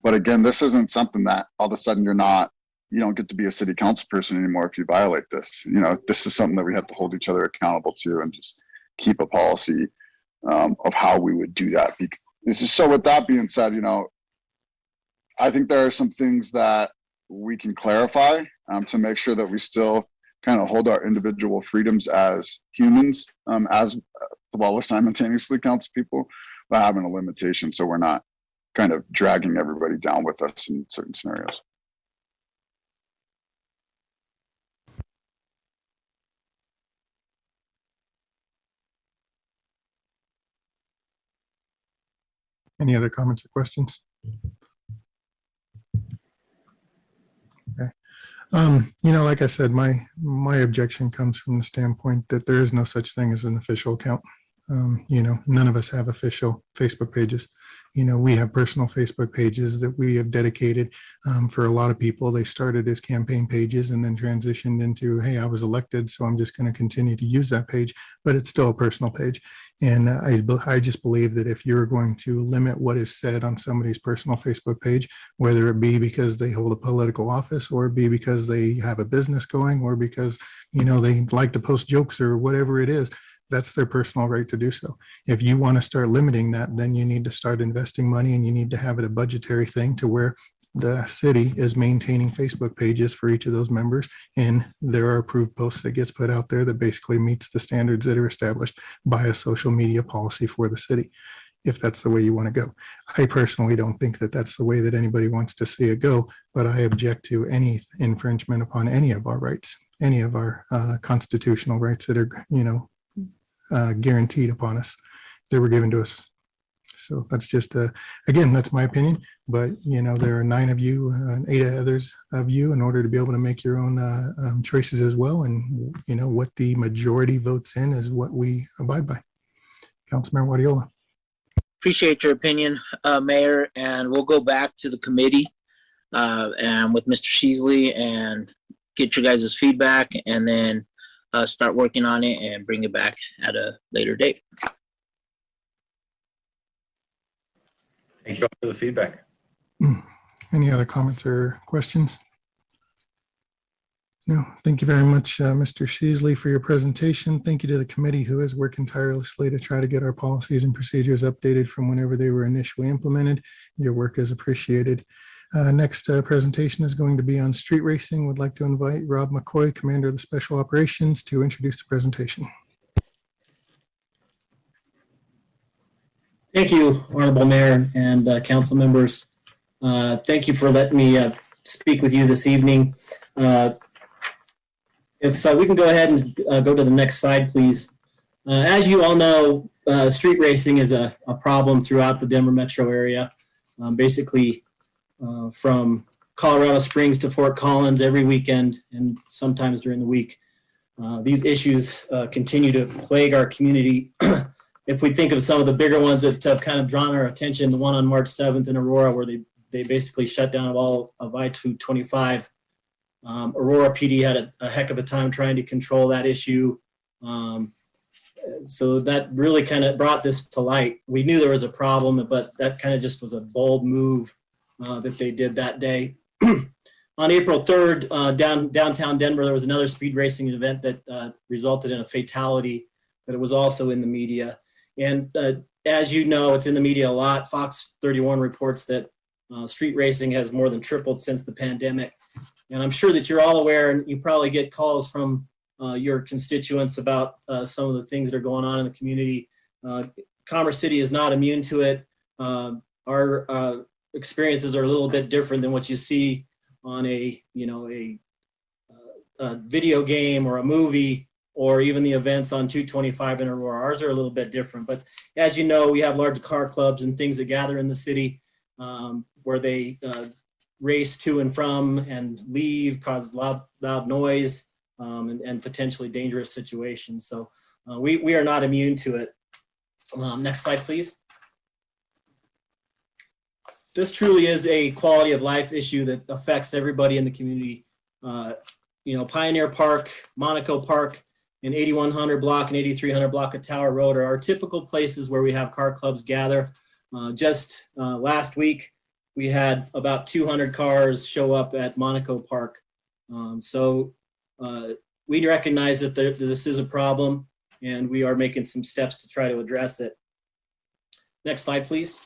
But again, this isn't something that all of a sudden you don't get to be a city council person anymore if you violate this. This is something that we have to hold each other accountable to, and just keep a policy of how we would do that. So with that being said, I think there are some things that we can clarify to make sure that we still kind of hold our individual freedoms as humans, as well as simultaneously council people, by having a limitation, so we're not kind of dragging everybody down with us in certain scenarios.
Any other comments or questions? Okay. Like I said, my objection comes from the standpoint that there is no such thing as an official account. None of us have official Facebook pages. We have personal Facebook pages that we have dedicated. For a lot of people, they started as campaign pages and then transitioned into, hey, I was elected, so I'm just going to continue to use that page, but it's still a personal page. And I just believe that if you're going to limit what is said on somebody's personal Facebook page, whether it be because they hold a political office, or it be because they have a business going, or because, they like to post jokes or whatever it is, that's their personal right to do so. If you want to start limiting that, then you need to start investing money, and you need to have it a budgetary thing to where the city is maintaining Facebook pages for each of those members, and there are approved posts that gets put out there that basically meets the standards that are established by a social media policy for the city, if that's the way you want to go. I personally don't think that that's the way that anybody wants to see it go, but I object to any infringement upon any of our rights, any of our constitutional rights that are, guaranteed upon us, that were given to us. So that's just, again, that's my opinion, but there are 9 of you and 8 others of you in order to be able to make your own choices as well. And what the majority votes in is what we abide by. Councilmember Guardiola.
appreciate your opinion, Mayor, and we'll go back to the committee and with Mr. Sheasley and get your guys' feedback, and then start working on it and bring it back at a later date.
Thank you all for the feedback.
Any other comments or questions? No, thank you very much, Mr. Sheasley, for your presentation. Thank you to the committee who is working tirelessly to try to get our policies and procedures updated from whenever they were initially implemented. Your work is appreciated. Next presentation is going to be on street racing. Would like to invite Rob McCoy, Commander of the Special Operations, to introduce the presentation.
Thank you, Honorable Mayor and council members. Thank you for letting me speak with you this evening. If we can go ahead and go to the next slide, please. As you all know, street racing is a problem throughout the Denver metro area. Basically, from Colorado Springs to Fort Collins every weekend and sometimes during the week. These issues continue to plague our community. If we think of some of the bigger ones that have kind of drawn our attention, the one on March 7th in Aurora, where they basically shut down all of I-225. Aurora PD had a heck of a time trying to control that issue. So that really kind of brought this to light. We knew there was a problem, but that kind of just was a bold move that they did that day. On April 3rd, downtown Denver, there was another speed racing event that resulted in a fatality, but it was also in the media. And as you know, it's in the media a lot. Fox 31 reports that street racing has more than tripled since the pandemic. And I'm sure that you're all aware, and you probably get calls from your constituents about some of the things that are going on in the community. Commerce City is not immune to it. Our experiences are a little bit different than what you see on a video game or a movie, or even the events on 225 in Aurora. Ours are a little bit different. But as you know, we have large car clubs and things that gather in the city where they race to and from and leave, cause loud noise, and potentially dangerous situations. So we are not immune to it. Next slide, please. This truly is a quality of life issue that affects everybody in the community. Pioneer Park, Monaco Park, and 8100 block and 8300 block of Tower Road are our typical places where we have car clubs gather. Just last week, we had about 200 cars show up at Monaco Park. So we recognize that this is a problem, and we are making some steps to try to address it. Next slide, please.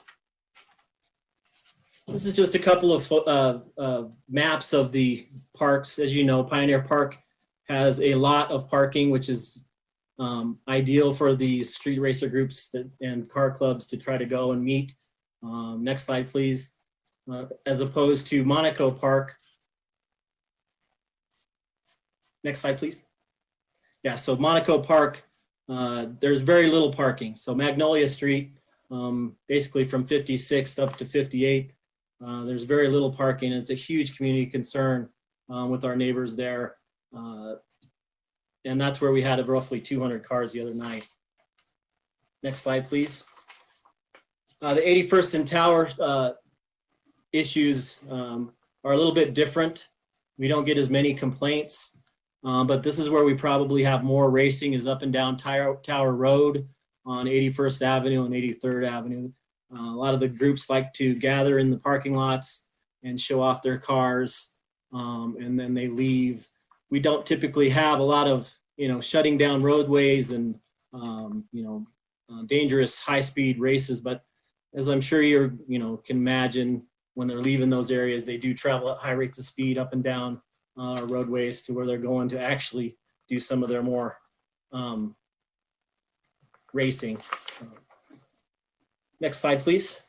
This is just a couple of maps of the parks. As you know, Pioneer Park has a lot of parking, which is ideal for the street racer groups and car clubs to try to go and meet. Next slide, please. As opposed to Monaco Park. Next slide, please. Yeah, so Monaco Park, there's very little parking. So Magnolia Street, basically from 56th up to 58th, there's very little parking. It's a huge community concern with our neighbors there. And that's where we had roughly 200 cars the other night. Next slide, please. The 81st and Tower issues are a little bit different. We don't get as many complaints, but this is where we probably have more racing, is up and down Tower Road on 81st Avenue and 83rd Avenue. A lot of the groups like to gather in the parking lots and show off their cars, and then they leave. We don't typically have a lot of, shutting down roadways and, dangerous high-speed races. But as I'm sure you can imagine, when they're leaving those areas, they do travel at high rates of speed up and down roadways to where they're going to actually do some of their more racing. Next slide, please.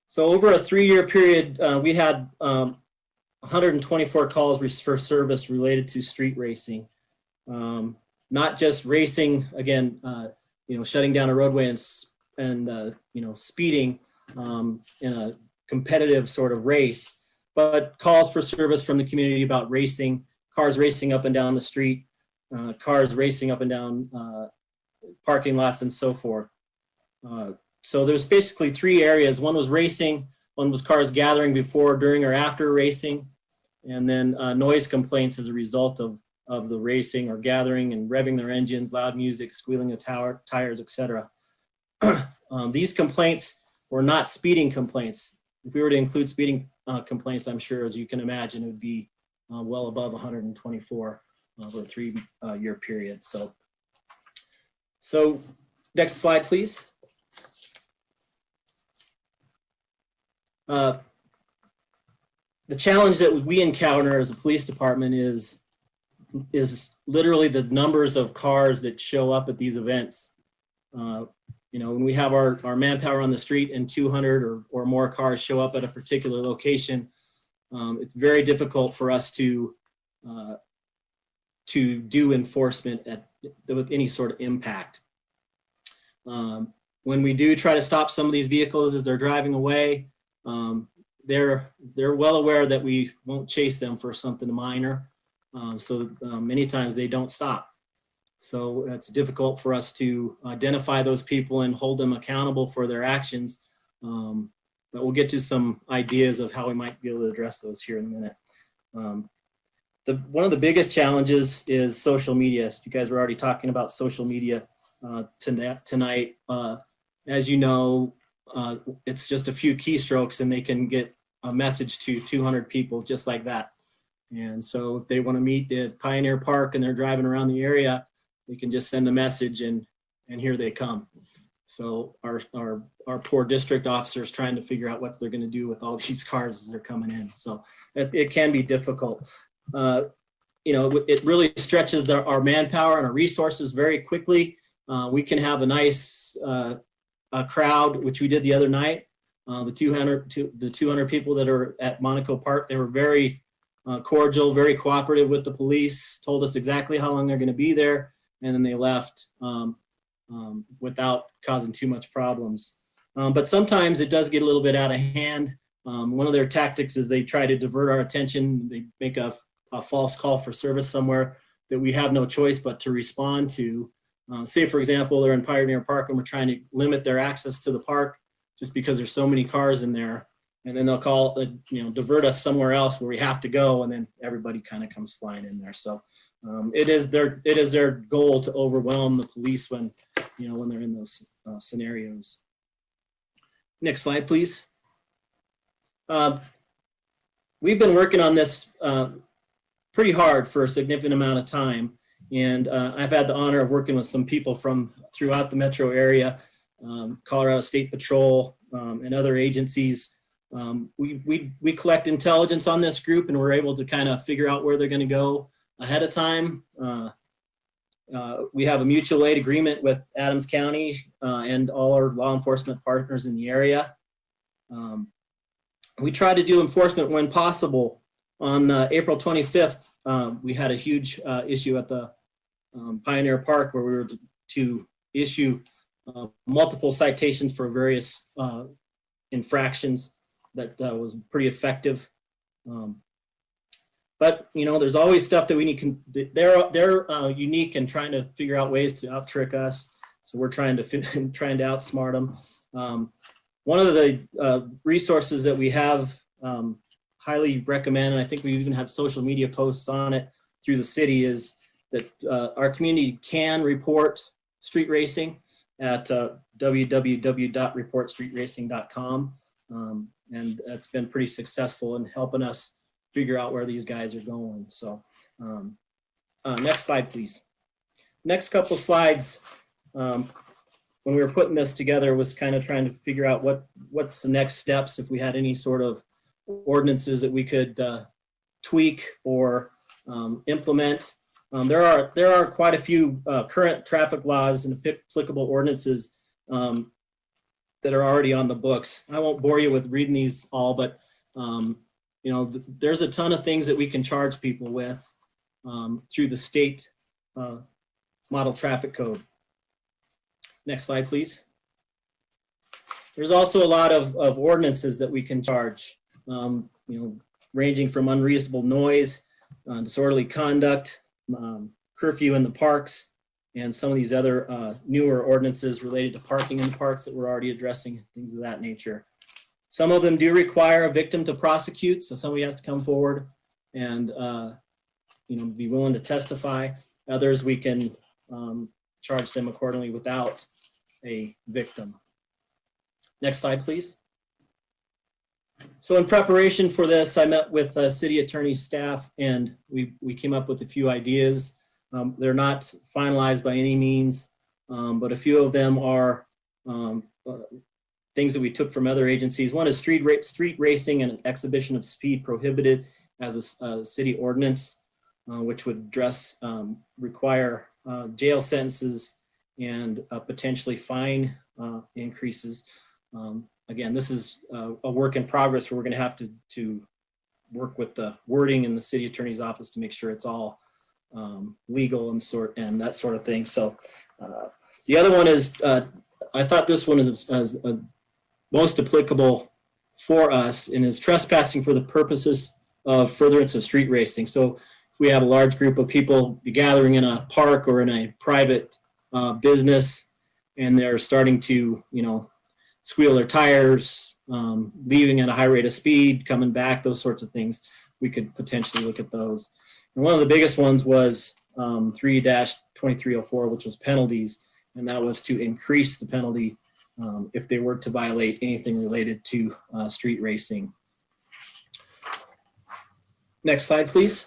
So over a 3-year period, we had 124 calls for service related to street racing. Not just racing, again, shutting down a roadway and speeding in a competitive sort of race, but calls for service from the community about racing, cars racing up and down the street, cars racing up and down parking lots and so forth. So there's basically three areas. One was racing, one was cars gathering before, during, or after racing, and then noise complaints as a result of the racing or gathering and revving their engines, loud music, squealing of tires, etc. These complaints were not speeding complaints. If we were to include speeding complaints, I'm sure, as you can imagine, it would be well above 124 over a 3-year period. So next slide, please. The challenge that we encounter as a police department is literally the numbers of cars that show up at these events. When we have our manpower on the street and 200 or more cars show up at a particular location, it's very difficult for us to do enforcement with any sort of impact. When we do try to stop some of these vehicles as they're driving away, they're well aware that we won't chase them for something minor. So many times they don't stop. So it's difficult for us to identify those people and hold them accountable for their actions. But we'll get to some ideas of how we might be able to address those here in a minute. One of the biggest challenges is social media. So you guys were already talking about social media tonight. As you know, it's just a few keystrokes and they can get a message to 200 people just like that. And so if they want to meet at Pioneer Park and they're driving around the area, they can just send a message and here they come. So our poor district officers trying to figure out what they're going to do with all these cars as they're coming in. So it can be difficult. It really stretches our manpower and our resources very quickly. We can have a nice crowd, which we did the other night. The 200 people that are at Monaco Park, they were very cordial, very cooperative with the police, told us exactly how long they're going to be there, and then they left without causing too much problems. But sometimes it does get a little bit out of hand. One of their tactics is they try to divert our attention. They make a false call for service somewhere that we have no choice but to respond to. Say, for example, they're in Pioneer Park and we're trying to limit their access to the park just because there's so many cars in there. And then they'll call, divert us somewhere else where we have to go, and then everybody kind of comes flying in there. So it is their goal to overwhelm the police when they're in those scenarios. Next slide, please. We've been working on this pretty hard for a significant amount of time, and I've had the honor of working with some people from throughout the metro area, Colorado State Patrol, and other agencies. We collect intelligence on this group, and we're able to kind of figure out where they're going to go ahead of time. We have a mutual aid agreement with Adams County and all our law enforcement partners in the area. We try to do enforcement when possible. On April 25th, we had a huge issue at the Pioneer Park where we were to issue multiple citations for various infractions. That was pretty effective. But there's always stuff that we need. They're unique and trying to figure out ways to out-trick us. So we're trying to outsmart them. One of the resources that we have highly recommend, and I think we even have social media posts on it through the city, is that our community can report street racing at www.reportstreetracing.com. And that's been pretty successful in helping us figure out where these guys are going. So next slide, please. Next couple slides, when we were putting this together, was kind of trying to figure out what's the next steps if we had any sort of ordinances that we could tweak or implement. There are quite a few current traffic laws and applicable ordinances that are already on the books. I won't bore you with reading these all, but there's a ton of things that we can charge people with through the state model traffic code. Next slide, please. There's also a lot of ordinances that we can charge, ranging from unreasonable noise, disorderly conduct, curfew in the parks, and some of these other newer ordinances related to parking in parks that we're already addressing, things of that nature. Some of them do require a victim to prosecute, so somebody has to come forward and be willing to testify. Others we can charge them accordingly without a victim. Next slide, please. So in preparation for this, I met with city attorney staff, and we came up with a few ideas. They're not finalized by any means, but a few of them are things that we took from other agencies. One is street racing and an exhibition of speed prohibited as a city ordinance, which would require jail sentences and potentially fine increases. Again, this is a work in progress where we're going to have to work with the wording in the city attorney's office to make sure it's all legal and that sort of thing. So the other one is, I thought this one is most applicable for us, and is trespassing for the purposes of furtherance of street racing. So if we have a large group of people gathering in a park or in a private business, and they're starting to, squeal their tires, leaving at a high rate of speed, coming back, those sorts of things, we could potentially look at those. And one of the biggest ones was 3-2304, which was penalties, and that was to increase the penalty if they were to violate anything related to street racing. Next slide, please.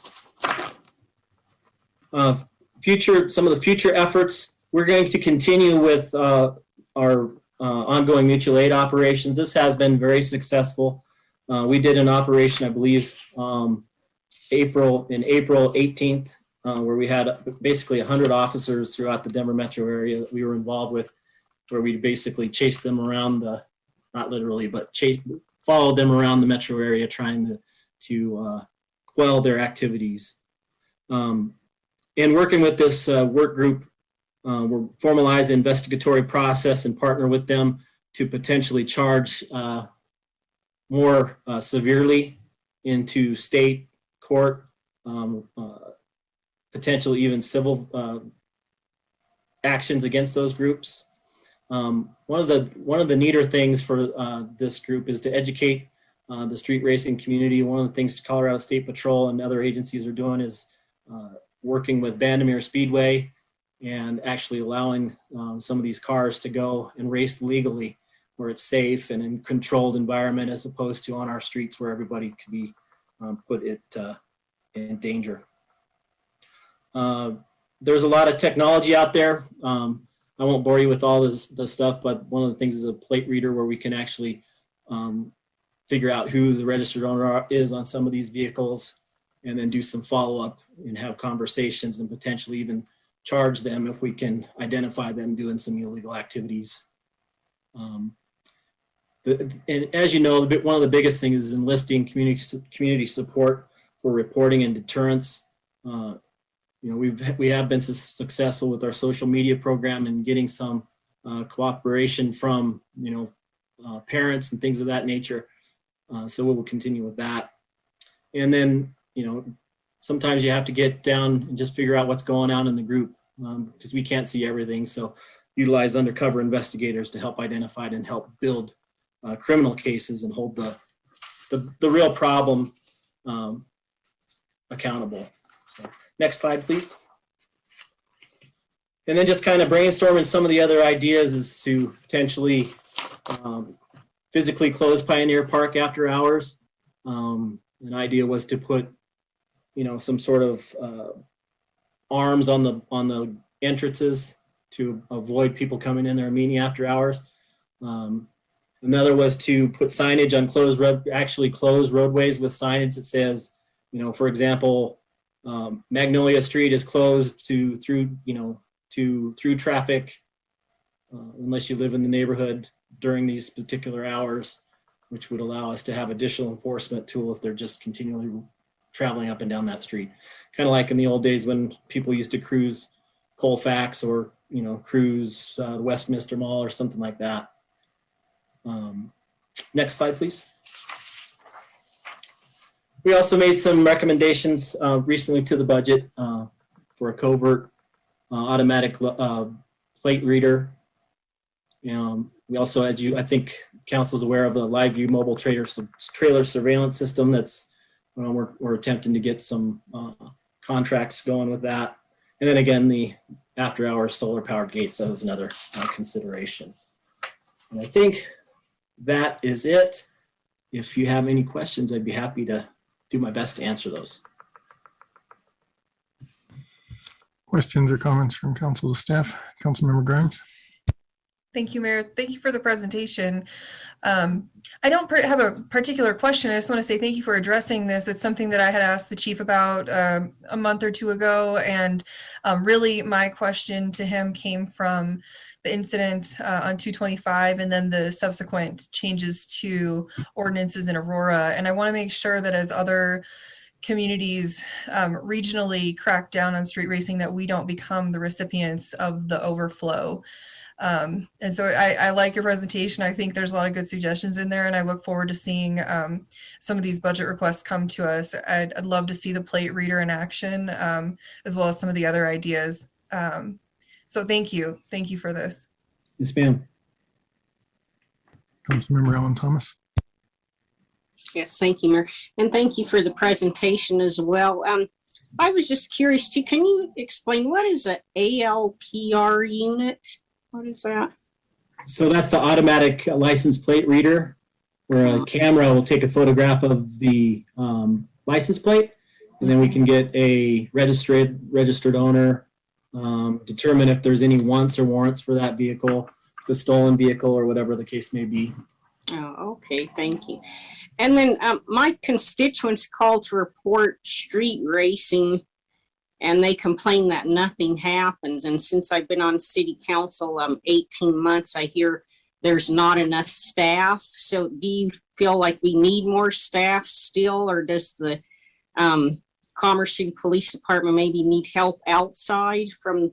Some of the future efforts, we're going to continue with our ongoing mutual aid operations. This has been very successful. We did an operation, I believe, April 18th, where we had basically 100 officers throughout the Denver metro area that we were involved with, where we basically chased them around not literally, but followed them around the metro area trying to quell their activities. And working with this work group, we'll formalize the investigatory process and partner with them to potentially charge more severely into state court, potentially even civil actions against those groups. One of the neater things for this group is to educate the street racing community. One of the things Colorado State Patrol and other agencies are doing is working with Bandimere Speedway and actually allowing some of these cars to go and race legally, where it's safe and in controlled environment, as opposed to on our streets where everybody could be put in danger. There's a lot of technology out there. I won't bore you with all this stuff, but one of the things is a plate reader where we can actually figure out who the registered owner is on some of these vehicles, and then do some follow-up and have conversations and potentially even charge them if we can identify them doing some illegal activities. And as you know, one of the biggest things is enlisting community support for reporting and deterrence. We have been successful with our social media program and getting some cooperation from parents and things of that nature. So we will continue with that. And then sometimes you have to get down and just figure out what's going on in the group, because we can't see everything. So utilize undercover investigators to help identify it and help build criminal cases and hold the real problem accountable. So, next slide, please. And then just kind of brainstorming some of the other ideas is to potentially physically close Pioneer Park after hours. An idea was to put some sort of arms on the entrances to avoid people coming in there immediately after hours. Another was to put signage on closed roadways with signage that says, for example, Magnolia Street is closed through traffic unless you live in the neighborhood during these particular hours, which would allow us to have additional enforcement tool if they're just continually traveling up and down that street. Kind of like in the old days when people used to cruise Colfax or, cruise Westminster Mall or something like that. Next slide, please. We also made some recommendations recently to the budget for a covert automatic plate reader. We also, I think council's aware of the live view mobile trailer surveillance system that's, we're attempting to get some contracts going with that. And then again, the after hours solar powered gates, that was another consideration. And I think that is it. If you have any questions, I'd be happy to do my best to answer those.
Questions or comments from council to staff? Councilmember Grimes.
Thank you, Mayor. Thank you for the presentation. I don't have a particular question. I just want to say thank you for addressing this. It's something that I had asked the chief about a month or two ago. And really my question to him came from the incident on 225 and then the subsequent changes to ordinances in Aurora. And I want to make sure that as other communities regionally crack down on street racing, that we don't become the recipients of the overflow. And so I like your presentation. I think there's a lot of good suggestions in there, and I look forward to seeing some of these budget requests come to us. I'd love to see the plate reader in action, as well as some of the other ideas. So thank you. Thank you for this.
Yes, ma'am.
Councilmember Alan Thomas.
Yes, thank you, Mayor. And thank you for the presentation as well. I was just curious too, can you explain what is a ALPR unit? What is that?
So that's the automatic license plate reader, where a camera will take a photograph of the license plate, and then we can get a registered owner, determine if there's any wants or warrants for that vehicle, if it's a stolen vehicle or whatever the case may be.
Oh, okay, thank you. And then my constituents called to report street racing, and they complain that nothing happens. And since I've been on city council 18 months, I hear there's not enough staff. So do you feel like we need more staff still, or does the Commerce City Police Department maybe need help outside from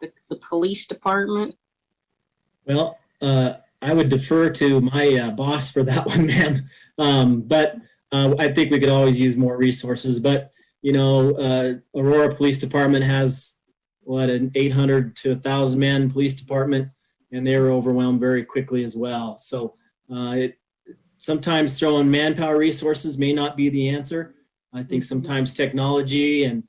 the police department?
Well, I would defer to my boss for that one, ma'am. But I think we could always use more resources. But Aurora Police Department has an 800 to 1,000 man police department, and they were overwhelmed very quickly as well. So sometimes throwing manpower resources may not be the answer. I think sometimes technology and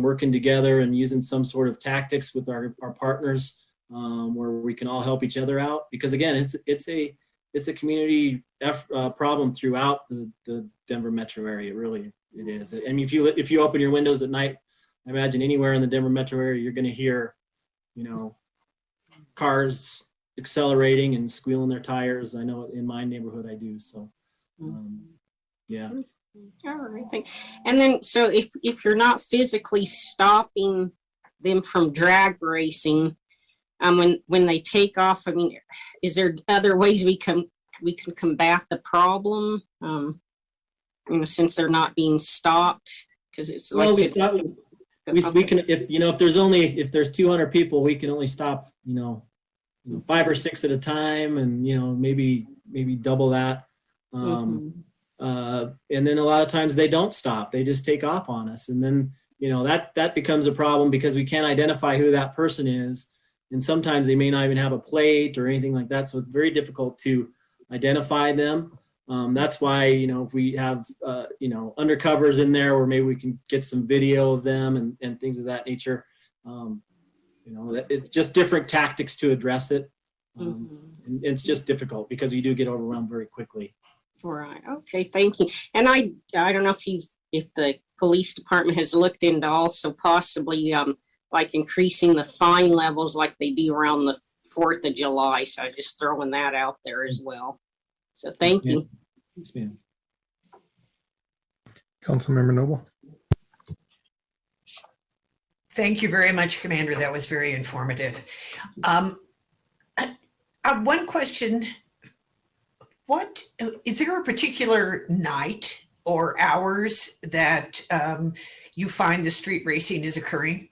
working together and using some sort of tactics with our partners, where we can all help each other out. Because again, it's a community problem throughout the Denver metro area. It is. I mean, if you open your windows at night, I imagine anywhere in the Denver metro area, you're going to hear, cars accelerating and squealing their tires. I know in my neighborhood I do. So, yeah.
All right, thanks. And then, so if you're not physically stopping them from drag racing, when they take off, I mean, is there other ways we can combat the problem? Since they're not being stopped, because it's like
we can, if there's 200 people, we can only stop 5 or 6 at a time, and maybe double that. And then a lot of times they don't stop; they just take off on us, and then that becomes a problem because we can't identify who that person is, and sometimes they may not even have a plate or anything like that. So it's very difficult to identify them. That's why, if we have, undercovers in there, or maybe we can get some video of them and things of that nature. It's just different tactics to address it. And it's just difficult because you do get overwhelmed very quickly.
Right. Okay. Thank you. And I don't know if the police department has looked into also possibly like increasing the fine levels like they do around the 4th of July. So I'm just throwing that out there as well. So thank you.
Yes, ma'am.
Councilmember Noble.
Thank you very much, Commander. That was very informative. One question, is there a particular night or hours that you find the street racing is occurring?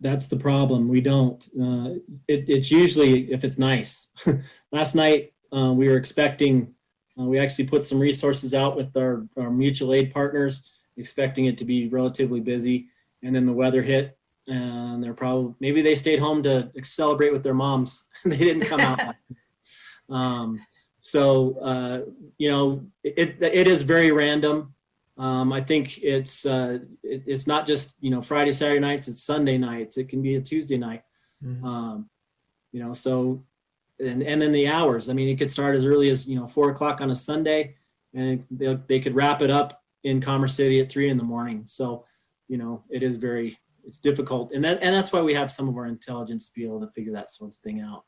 That's the problem. We don't. It's usually if it's nice. Last night, we were expecting, we actually put some resources out with our mutual aid partners, expecting it to be relatively busy. And then the weather hit, and they're probably, maybe they stayed home to celebrate with their moms. They didn't come out. You know, it is very random. I think it's not just, you know, Friday, Saturday nights, it's Sunday nights. It can be a Tuesday night. You know, so, and then the hours, I mean, it could start as early as, you know, 4 o'clock on a Sunday, and they could wrap it up in Commerce City at 3 in the morning. So, you know, it's difficult. And that's why we have some of our intelligence to be able to figure that sort of thing out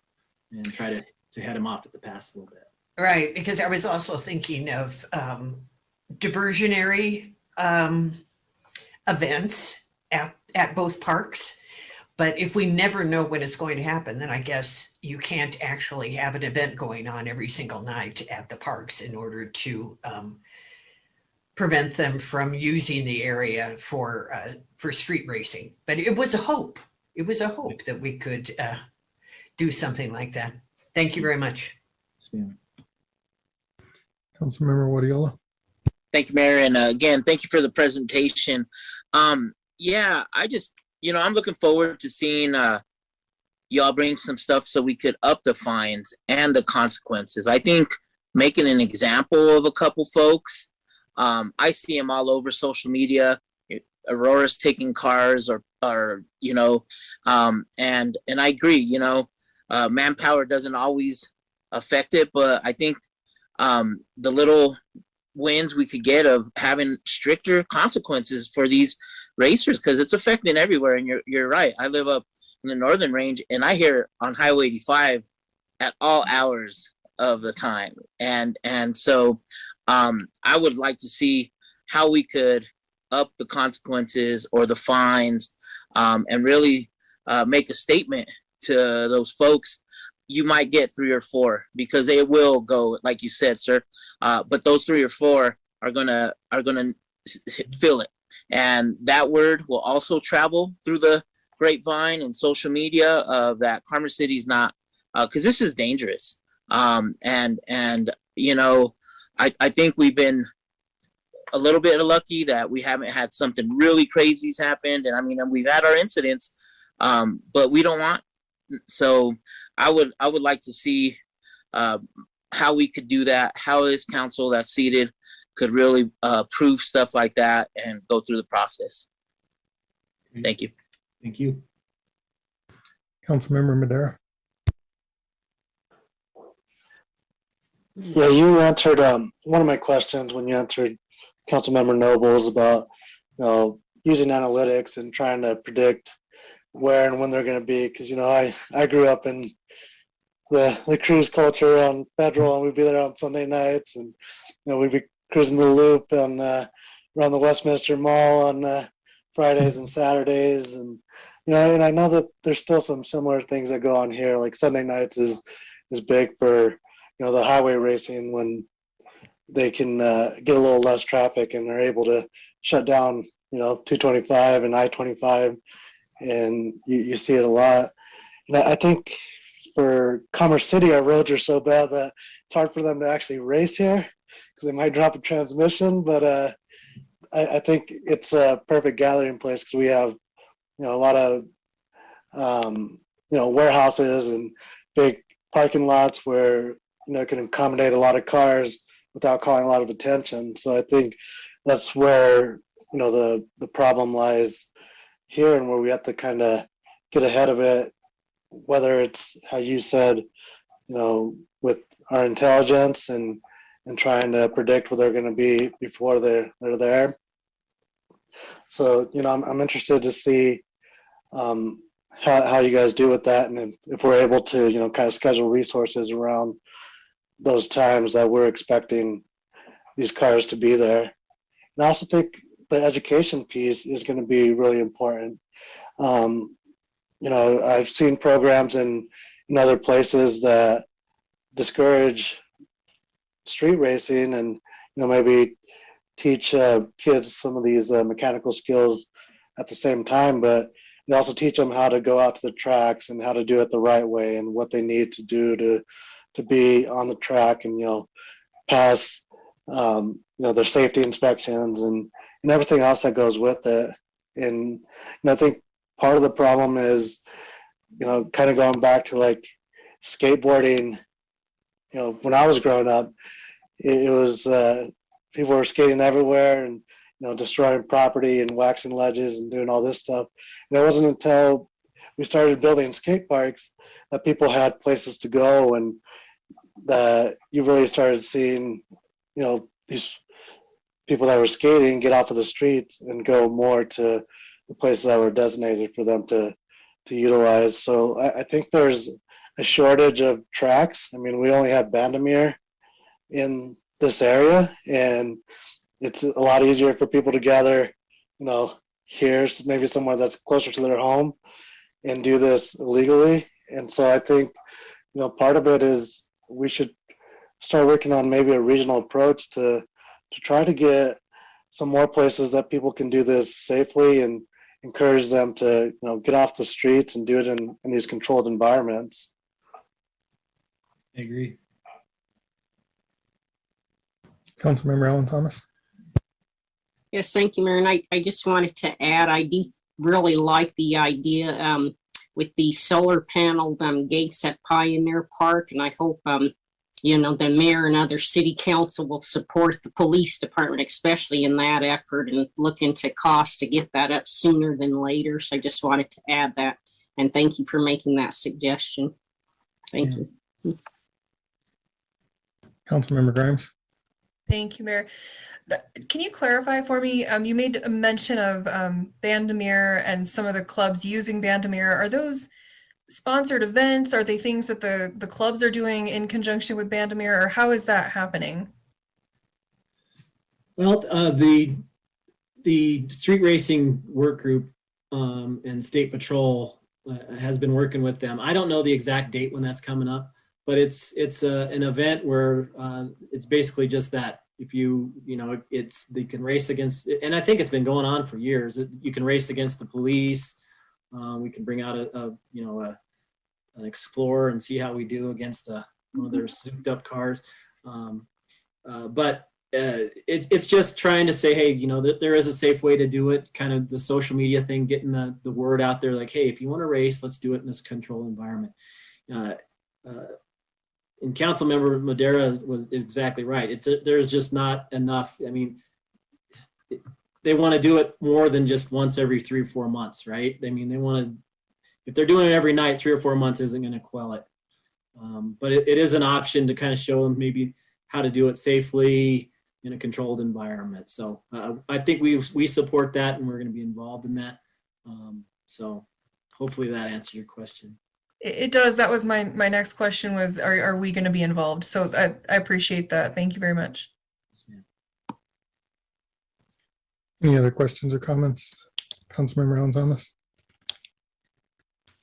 and try to head them off at the pass a little bit.
Right, because I was also thinking of diversionary events at both parks. But if we never know when it's going to happen, then I guess you can't actually have an event going on every single night at the parks in order to prevent them from using the area for street racing. But it was a hope. It was a hope that we could do something like that. Thank you very much.
Yes, ma'am.
Councilmember Wadiola.
Thank you, Mayor. And again, thank you for the presentation. Yeah, you know, I'm looking forward to seeing y'all bring some stuff so we could up the fines and the consequences. I think making an example of a couple folks, I see them all over social media. Aurora's taking cars or you know, and I agree, you know, manpower doesn't always affect it, but I think the little wins we could get of having stricter consequences for these racers, because it's affecting everywhere. And you're right. I live up in the northern range, and I hear on Highway 85 at all hours of the time. And so I would like to see how we could up the consequences or the fines, and really make a statement to those folks. You might get 3 or 4 because they will go, like you said, sir. But those 3 or 4 are gonna feel it. And that word will also travel through the grapevine and social media that Commerce City's not, because this is dangerous. And you know, I think we've been a little bit lucky that we haven't had something really crazy's happened. And I mean, we've had our incidents, but we don't want. So I would like to see how we could do that. How this council that's seated could really prove stuff like that and go through the process. Thank you.
Thank you.
Councilmember Madera.
Yeah, you answered one of my questions when you answered Councilmember Noble's about, you know, using analytics and trying to predict where and when they're going to be. Because, you know, I grew up in the cruise culture on Federal, and we'd be there on Sunday nights, and, you know, we'd be cruising the loop on around the Westminster Mall on Fridays and Saturdays. And, you know, and I know that there's still some similar things that go on here. Like Sunday nights is big for, you know, the highway racing, when they can get a little less traffic and they're able to shut down, you know, 225 and I-25, and you see it a lot. And I think for Commerce City, our roads are so bad that it's hard for them to actually race here because they might drop a transmission. But I think it's a perfect gathering place because we have, you know, a lot of, you know, warehouses and big parking lots where, you know, it can accommodate a lot of cars without calling a lot of attention. So I think that's where, you know, the problem lies here, and where we have to kind of get ahead of it, whether it's how you said, you know, with our intelligence and trying to predict where they're going to be before they're there. So, you know, I'm interested to see how you guys do with that, and if we're able to, you know, kind of schedule resources around those times that we're expecting these cars to be there. And I also think the education piece is going to be really important. You know, I've seen programs in other places that discourage street racing, and, you know, maybe teach kids some of these mechanical skills at the same time, but they also teach them how to go out to the tracks and how to do it the right way and what they need to do to be on the track and, you know, pass, you know, their safety inspections and everything else that goes with it. And, you know, I think part of the problem is, kind of going back to like skateboarding. When I was growing up, it was people were skating everywhere and destroying property and waxing ledges and doing all this stuff. And it wasn't until we started building skate parks that people had places to go, and that you really started seeing these people that were skating get off of the streets and go more to the places that were designated for them to utilize. So I think there's a shortage of tracks. I mean, we only have Bandamere in this area, and it's a lot easier for people to gather, here, maybe somewhere that's closer to their home, and do this legally. And so I think, part of it is we should start working on maybe a regional approach to try to get some more places that people can do this safely, and encourage them to get off the streets and do it in these controlled environments.
I agree.
Councilmember Alan Thomas.
Yes, thank you, Mayor. And I just wanted to add, I do really like the idea with the solar paneled gates at Pioneer Park. And I hope, the mayor and other city council will support the police department, especially in that effort, and look into cost to get that up sooner than later. So I just wanted to add that. And thank you for making that suggestion. Thank you.
Councilmember Grimes.
Thank you, Mayor. Can you clarify for me? You made a mention of Bandamere and some of the clubs using Bandamere. Are those sponsored events? Are they things that the clubs are doing in conjunction with Bandamere, or how is that happening?
Well, the street racing work group and state patrol has been working with them. I don't know the exact date when that's coming up, but it's an event where it's basically just that. If they can race against, and I think it's been going on for years. You can race against the police. We can bring out an Explorer and see how we do against one of their souped up cars. But it's just trying to say, hey, there is a safe way to do it. Kind of the social media thing, getting the word out there, like, hey, if you want to race, let's do it in this controlled environment. And Councilmember Madera was exactly right. There's just not enough. I mean, they want to do it more than just once every 3 or 4 months, right? I mean, they want to, if they're doing it every night, 3 or 4 months isn't going to quell it. But it is an option to kind of show them maybe how to do it safely in a controlled environment. So I think we support that, and we're going to be involved in that. So hopefully that answers your question.
It does. That was my next question was, are we going to be involved? So I appreciate that. Thank you very much.
Yes, ma'am.
Any other questions or comments? Councilmember Alan Thomas.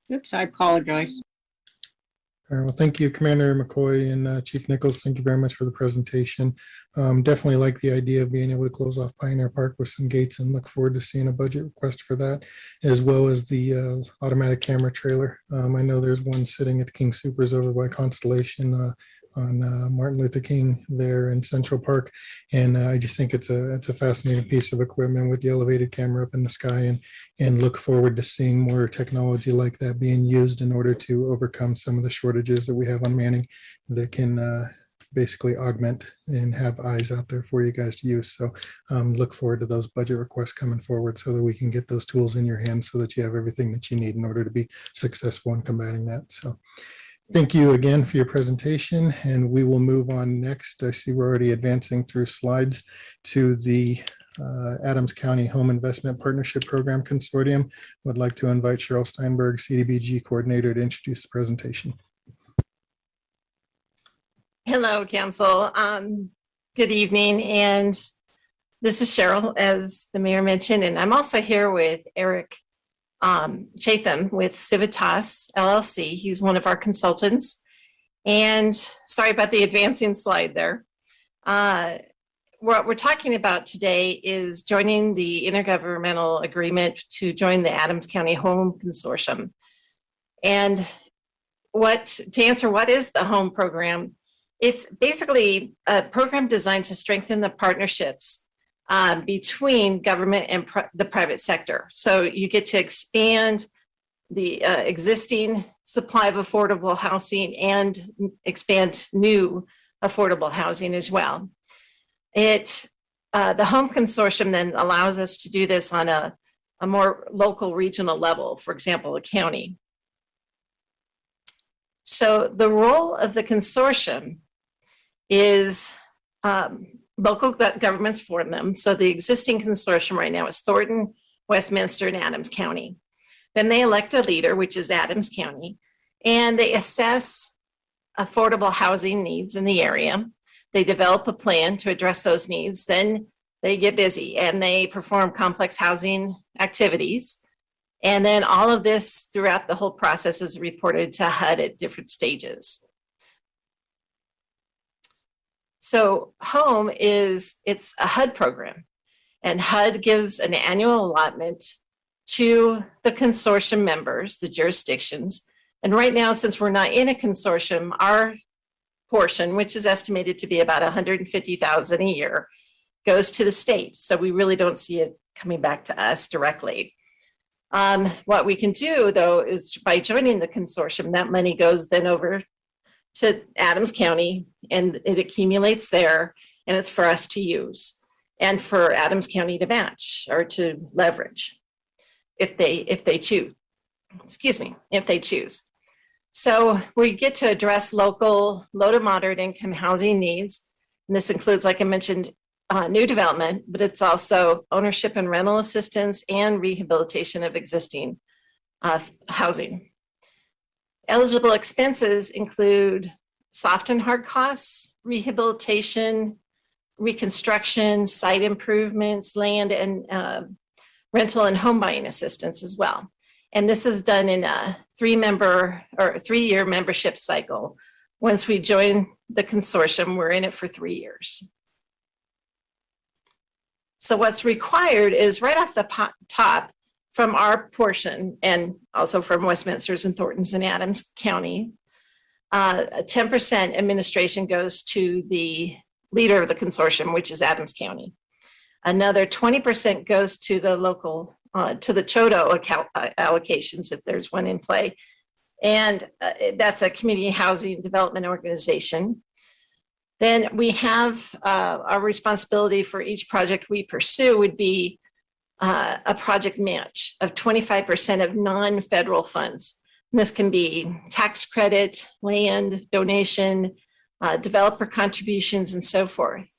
Oops, I apologize.
All right, well, thank you, Commander McCoy and Chief Nichols. Thank you very much for the presentation. Definitely like the idea of being able to close off Pioneer Park with some gates, and look forward to seeing a budget request for that, as well as the automatic camera trailer. I know there's one sitting at the King Supers over by Constellation on Martin Luther King there in Central Park. And I just think it's a fascinating piece of equipment with the elevated camera up in the sky, and look forward to seeing more technology like that being used in order to overcome some of the shortages that we have on manning that can basically augment and have eyes out there for you guys to use. So look forward to those budget requests coming forward so that we can get those tools in your hands so that you have everything that you need in order to be successful in combating that. So thank you again for your presentation, and we will move on next. I see we're already advancing through slides to the Adams County Home Investment Partnership Program Consortium. Would like to invite Cheryl Steinberg, CDBG Coordinator, to introduce the presentation.
Hello, Council. Good evening, and this is Cheryl, as the Mayor mentioned, and I'm also here with Eric Chatham with Civitas LLC. He's one of our consultants. And sorry about the advancing slide there. What we're talking about today is joining the intergovernmental agreement to join the Adams County Home Consortium. And to answer what is the home program, it's basically a program designed to strengthen the partnerships between government and the private sector. So you get to expand the existing supply of affordable housing and expand new affordable housing as well. The home consortium then allows us to do this on a more local regional level, for example, a county. So the role of the consortium is local governments form them. So the existing consortium right now is Thornton, Westminster, and Adams County. Then they elect a leader, which is Adams County, and they assess affordable housing needs in the area. They develop a plan to address those needs. Then they get busy and they perform complex housing activities. And then all of this throughout the whole process is reported to HUD at different stages. So HOME it's a HUD program, and HUD gives an annual allotment to the consortium members, the jurisdictions. And right now, since we're not in a consortium, our portion, which is estimated to be about $150,000 a year, goes to the state. So we really don't see it coming back to us directly. What we can do, though, is by joining the consortium, that money goes then over to Adams County, and it accumulates there, and it's for us to use and for Adams County to match or to leverage if they choose. Excuse me, if they choose. So we get to address local low to moderate income housing needs. And this includes, like I mentioned, new development, but it's also ownership and rental assistance and rehabilitation of existing housing. Eligible expenses include soft and hard costs, rehabilitation, reconstruction, site improvements, land and rental and home buying assistance as well. And this is done in a 3-year membership cycle. Once we join the consortium, we're in it for 3 years. So what's required is right off the top from our portion, and also from Westminster's and Thornton's and Adams County, 10% administration goes to the leader of the consortium, which is Adams County. Another 20% goes to the local, to the CHODO allocations, if there's one in play. And that's a community housing development organization. Then we have our responsibility for each project we pursue would be a project match of 25% of non-federal funds. And this can be tax credit, land, donation, developer contributions, and so forth.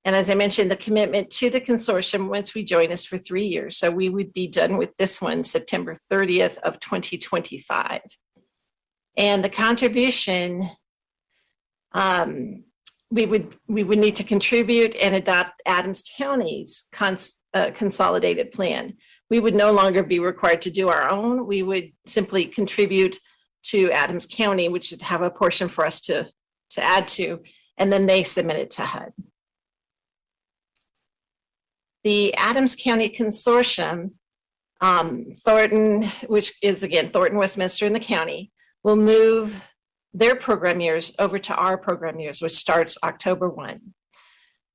And as I mentioned, the commitment to the consortium once we join us for 3 years. So we would be done with this one September 30th of 2025. And the contribution, we would need to contribute and adopt Adams County's consolidated plan. We would no longer be required to do our own. We would simply contribute to Adams County, which would have a portion for us to add to, and then they submit it to HUD. The Adams County Consortium, Thornton, which is again Thornton, Westminster, and the county, will move their program years over to our program years, which starts October 1.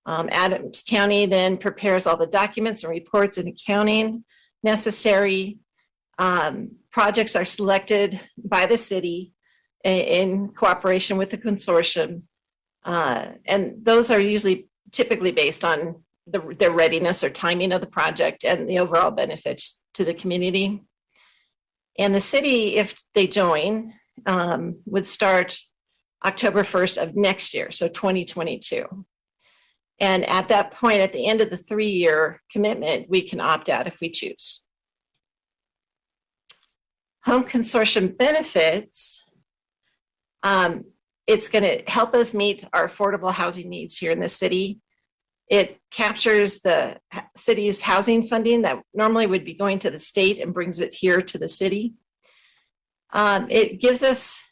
Adams County then prepares all the documents and reports and accounting necessary. Projects are selected by the city in cooperation with the consortium. And those are typically based on their readiness or timing of the project and the overall benefits to the community. And the city, if they join, would start October 1st of next year, so 2022. And at that point, at the end of the 3-year commitment, we can opt out if we choose. Home consortium benefits, it's going to help us meet our affordable housing needs here in the city. It captures the city's housing funding that normally would be going to the state and brings it here to the city. It gives us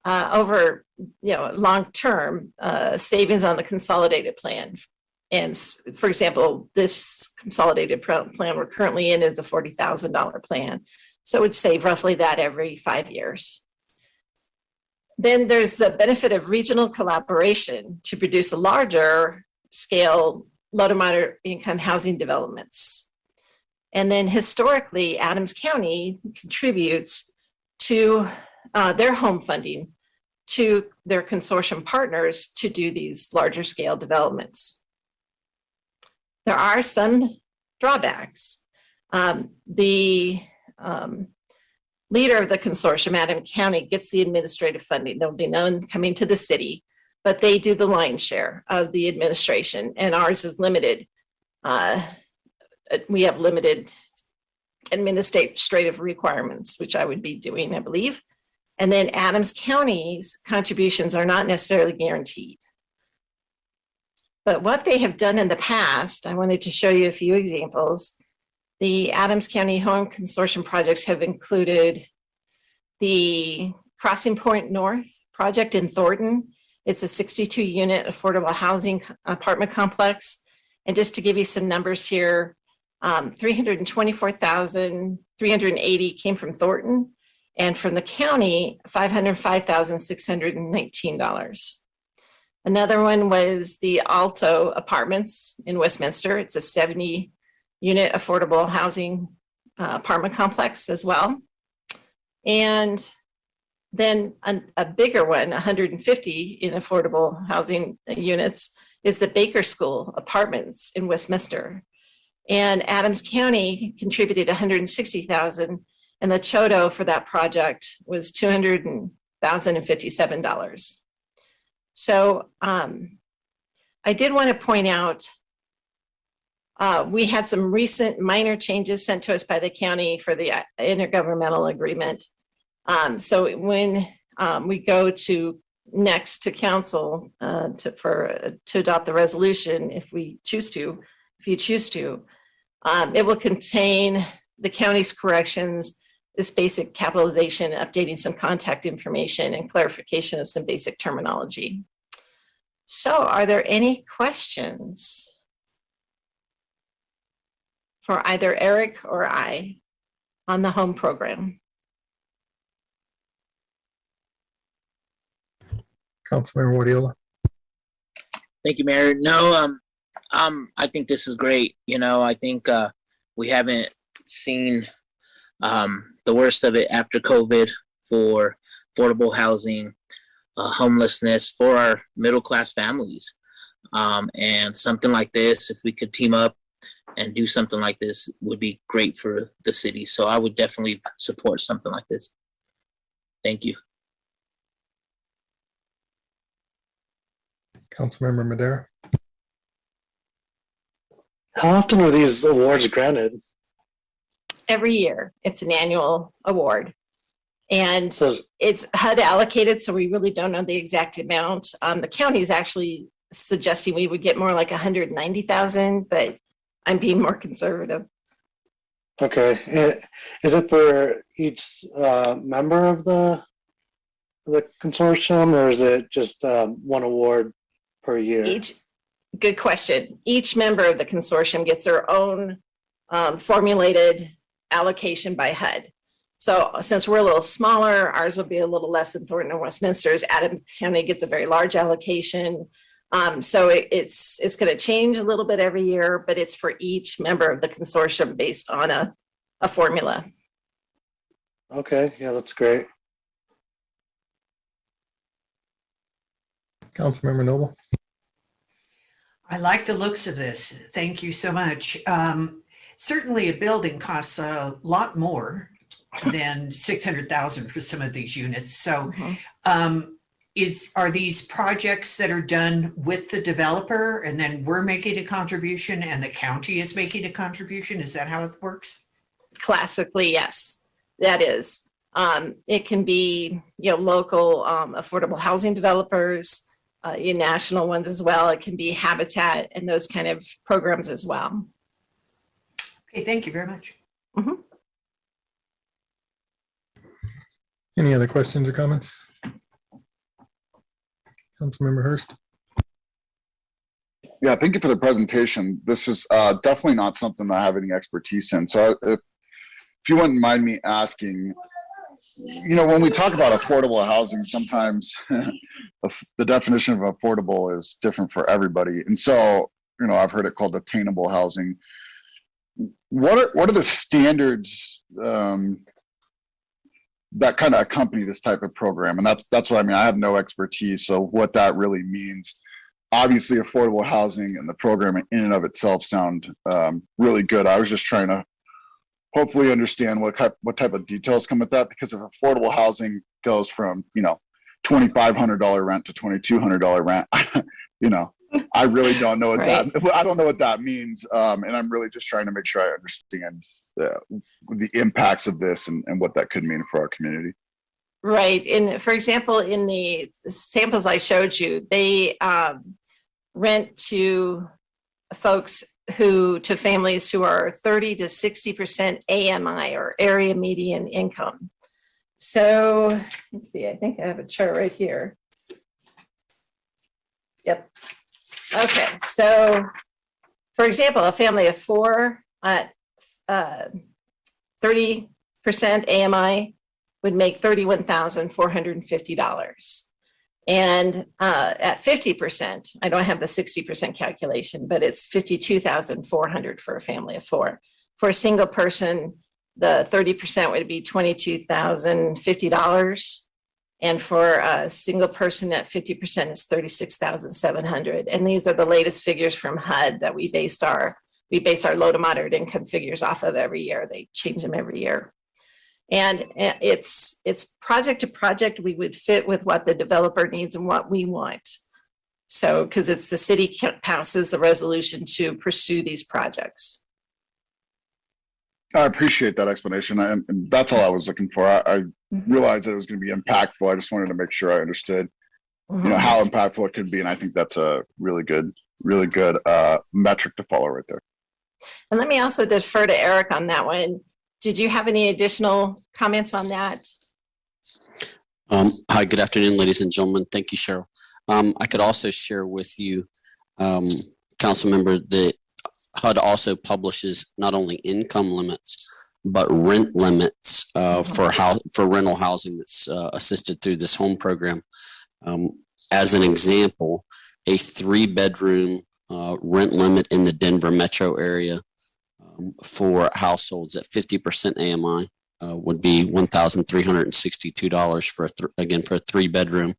over long-term savings on the consolidated plan. And for example, this consolidated plan we're currently in is a $40,000 plan. So it would save roughly that every 5 years. Then there's the benefit of regional collaboration to produce a larger scale low to moderate income housing developments. And then historically, Adams County contributes to their home funding to their consortium partners to do these larger scale developments. There are some drawbacks. The leader of the consortium, Adams County, gets the administrative funding. There'll be none coming to the city, but they do the lion's share of the administration, and ours is limited. We have limited administrative requirements, which I would be doing, I believe. And then Adams County's contributions are not necessarily guaranteed. But what they have done in the past, I wanted to show you a few examples. The Adams County Home Consortium projects have included the Crossing Point North project in Thornton. It's a 62-unit affordable housing apartment complex. And just to give you some numbers here, 324,380 came from Thornton, and from the county, $505,619. Another one was the Alto Apartments in Westminster. It's a 70-unit affordable housing apartment complex as well. And then a bigger one, 150 in affordable housing units, is the Baker School Apartments in Westminster. And Adams County contributed $160,000, and the Chodo for that project was $200,057. So I did want to point out, we had some recent minor changes sent to us by the county for the intergovernmental agreement. So when we go to next to council to adopt the resolution, if you choose to, it will contain the county's corrections, this basic capitalization, updating some contact information, and clarification of some basic terminology. So are there any questions for either Eric or I on the home program?
Councilmember Guardiola.
Thank you, Mayor. No, I think this is great. You know, I think we haven't seen the worst of it after COVID for affordable housing, homelessness for our middle-class families. And something like this, if we could team up and do something like this, would be great for the city. So I would definitely support something like this. Thank you.
Councilmember Madera.
How often are these awards granted?
Every year. It's an annual award. And it's HUD allocated, so we really don't know the exact amount. The county is actually suggesting we would get more like 190,000, but I'm being more conservative.
Okay. Is it for each member of the consortium, or is it just one award per year?
Good question. Each member of the consortium gets their own formulated allocation by HUD. So since we're a little smaller, ours will be a little less than Thornton and Westminster's. Adams County gets a very large allocation. So it's going to change a little bit every year, but it's for each member of the consortium based on a formula.
Okay, yeah, that's great.
Councilmember Noble.
I like the looks of this. Thank you so much. Certainly a building costs a lot more than 600,000 for some of these units. So are these projects that are done with the developer and then we're making a contribution and the county is making a contribution? Is that how it works?
Classically, yes, that is. It can be, local affordable housing developers, national ones as well. It can be Habitat and those kind of programs as well.
Okay, thank you very much.
Any other questions or comments? Councilmember Hurst.
Yeah, thank you for the presentation. This is definitely not something that I have any expertise in. So if you wouldn't mind me asking, when we talk about affordable housing, sometimes the definition of affordable is different for everybody. And so I've heard it called attainable housing. What are the standards that kind of accompany this type of program? And that's what I mean. I have no expertise, so what that really means. Obviously, affordable housing and the program in and of itself sound really good. I was just trying to hopefully understand what type of details come with that, because if affordable housing goes from $2,500 rent to $2,200 rent, I really don't know what I don't know what that means, and I'm really just trying to make sure I understand the impacts of this and what that could mean for our community.
Right. And for example, in the samples I showed you, they rent to families who are 30 to 60% AMI, or area median income. So let's see, I think I have a chart right here. Yep. Okay. So for example, a family of 4 at 30% AMI would make $31,450. And at 50%, I don't have the 60% calculation, but it's $52,400 for a family of 4. For a single person, the 30% would be $22,050. And for a single person at 50% is $36,700. And these are the latest figures from HUD that we base our low to moderate income figures off of every year. They change them every year. And it's project to project. We would fit with what the developer needs and what we want. So, because it's the city passes the resolution to pursue these projects.
I appreciate that explanation, and that's all I was looking for. I realized that it was going to be impactful. I just wanted to make sure I understood, how impactful it could be, and I think that's a really good metric to follow right there.
And let me also defer to Eric on that one. Did you have any additional comments on that?
Hi, good afternoon, ladies and gentlemen. Thank you, Cheryl. I could also share with you, council member, that HUD also publishes not only income limits, but rent limits for rental housing that's assisted through this home program. As an example, a 3-bedroom rent limit in the Denver metro area for households at 50% AMI would be $1,362 for for a 3-bedroom.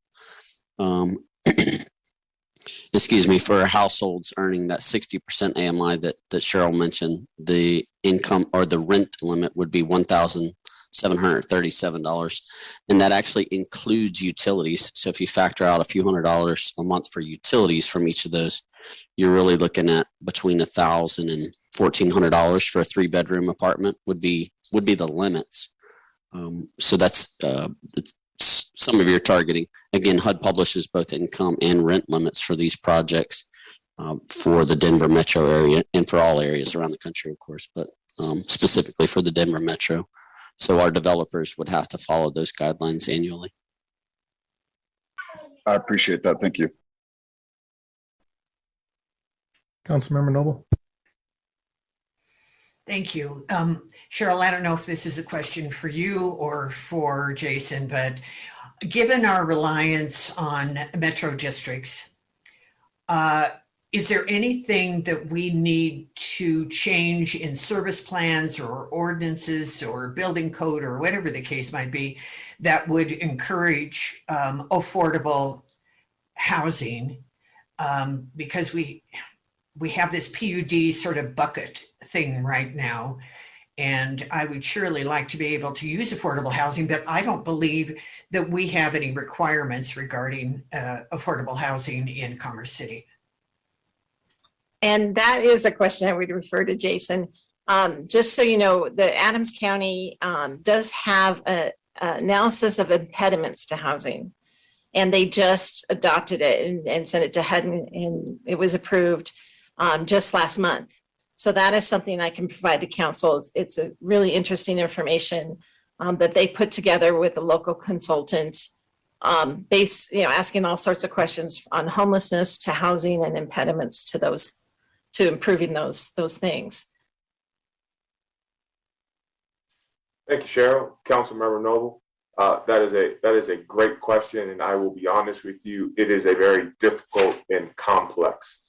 Excuse me, for households earning that 60% AMI that Cheryl mentioned, the income or the rent limit would be $1,737. And that actually includes utilities. So if you factor out a few $100s a month for utilities from each of those, you're really looking at between $1,000 and $1,400 for a 3-bedroom apartment would be the limits. So that's some of your targeting. Again, HUD publishes both income and rent limits for these projects for the Denver metro area and for all areas around the country, of course, but specifically for the Denver metro. So our developers would have to follow those guidelines annually.
I appreciate that. Thank you.
Councilmember Noble.
Thank you. Cheryl, I don't know if this is a question for you or for Jason, but given our reliance on metro districts, is there anything that we need to change in service plans or ordinances or building code or whatever the case might be that would encourage affordable housing? Because we have this PUD sort of bucket thing right now, and I would surely like to be able to use affordable housing, but I don't believe that we have any requirements regarding affordable housing in Commerce City.
And that is a question I would refer to Jason. Just so you know, the Adams County does have an analysis of impediments to housing, and they just adopted it and sent it to HUD, and it was approved just last month. So that is something I can provide to council. It's a really interesting information that they put together with a local consultant, asking all sorts of questions on homelessness to housing and impediments to those, to improving those things.
Thank you, Cheryl. Councilmember Noble. That is a great question, and I will be honest with you, it is a very difficult and complex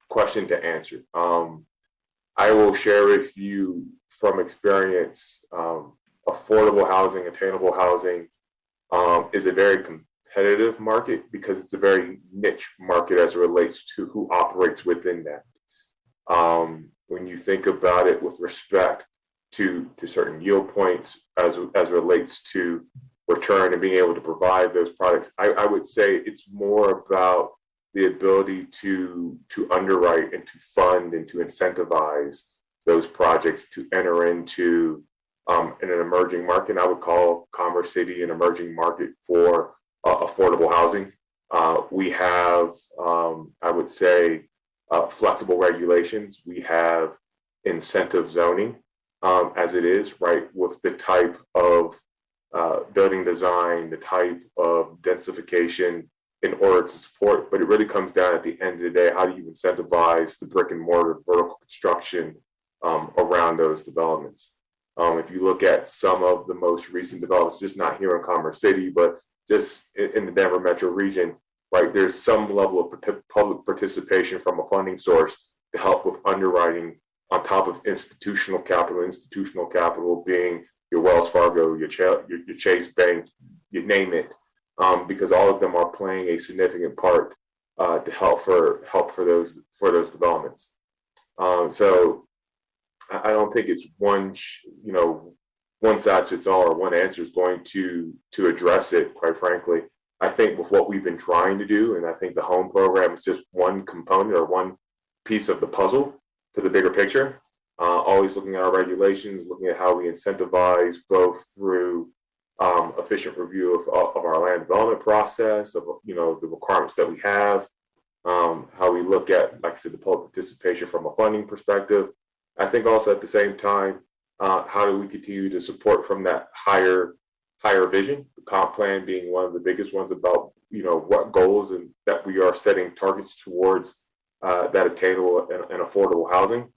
question to answer. I will share with you from experience, affordable housing, attainable housing is a very competitive market because it's a very niche market as it relates to who operates within that. When you think about it with respect to certain yield points as relates to return and being able to provide those products, I would say it's more about the ability to underwrite and to fund and to incentivize those projects to enter into an emerging market. And I would call Commerce City an emerging market for affordable housing. We have, I would say, flexible regulations. We have incentive zoning as it is, right, with the type of building design, the type of densification in order to support. But it really comes down at the end of the day, how do you incentivize the brick and mortar vertical construction around those developments? If you look at some of the most recent developments, just not here in Commerce City, but just in the Denver metro region, right, there's some level of public participation from a funding source to help with underwriting on top of institutional capital being your Wells Fargo, your Chase Bank, you name it, because all of them are playing a significant part to help for those developments. So I don't think it's one size fits all or one answer is going to address it, quite frankly. I think with what we've been trying to do, and I think the home program is just one component or one piece of the puzzle to the bigger picture. Always looking at our regulations, looking at how we incentivize both through efficient review of our land development process, of the requirements that we have, how we look at, like I said, the public participation from a funding perspective. I think also at the same time, how do we continue to support from that higher vision, the comp plan being one of the biggest ones about, what goals and that we are setting targets towards that attainable and affordable housing.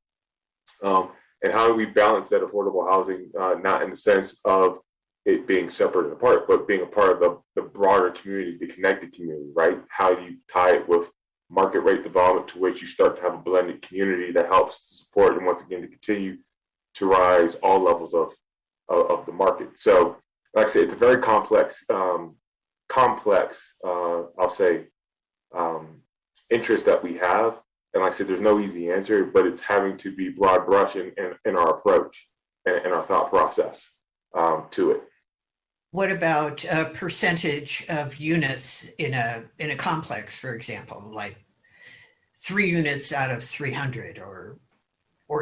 And how do we balance that affordable housing, not in the sense of it being separate and apart, but being a part of the broader community, the connected community, right? How do you tie it with market rate development to which you start to have a blended community that helps to support and once again to continue to rise all levels of the market. So like I said, it's a very complex, I'll say, interest that we have. And like I said, there's no easy answer, but it's having to be broad brush in our approach and our thought process to it.
What about a percentage of units in a complex, for example, like 3 units out of 300 or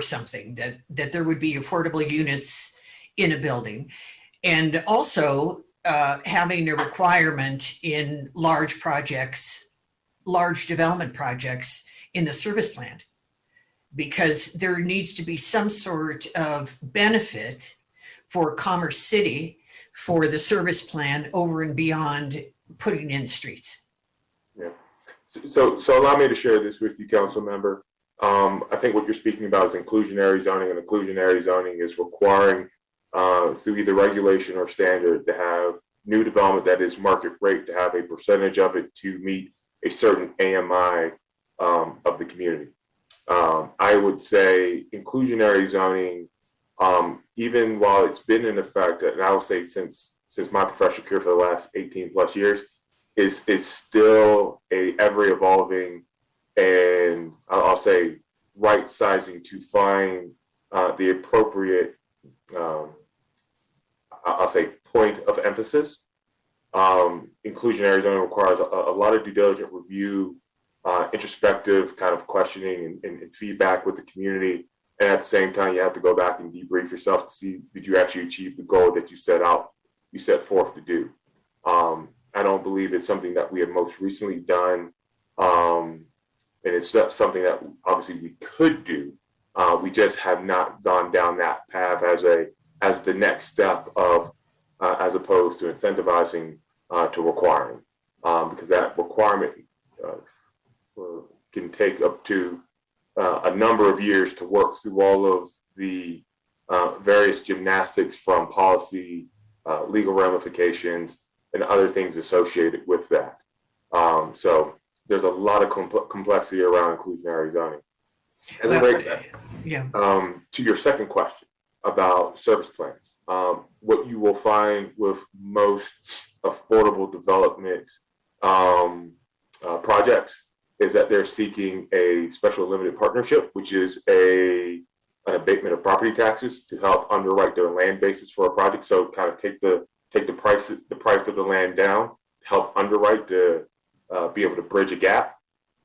something, that there would be affordable units in a building? And also having a requirement in large development projects in the service plan, because there needs to be some sort of benefit for Commerce City for the service plan over and beyond putting in streets.
Yeah. So allow me to share this with you, council member. I think what you're speaking about is inclusionary zoning, and inclusionary zoning is requiring through either regulation or standard to have new development that is market rate, to have a percentage of it to meet a certain AMI of the community. I would say inclusionary zoning, even while it's been in effect, and I would say since my professional career for the last 18 plus years, is still a ever evolving and I'll say right sizing to find the appropriate, I'll say point of emphasis. Inclusionary zoning requires a lot of due diligent review, introspective kind of questioning and feedback with the community. And at the same time, you have to go back and debrief yourself to see, did you actually achieve the goal that you set forth to do? I don't believe it's something that we have most recently done. And it's something that obviously we could do. We just have not gone down that path as the next step of, as opposed to incentivizing to requiring, because that requirement can take up to a number of years to work through all of the various gymnastics from policy, legal ramifications, and other things associated with that. So there's a lot of complexity around inclusionary zoning. As a break that, to your second question about service plans, what you will find with most affordable development projects is that they're seeking a special limited partnership, which is an abatement of property taxes to help underwrite their land basis for a project. So kind of take the price of the land down, help underwrite to be able to bridge a gap.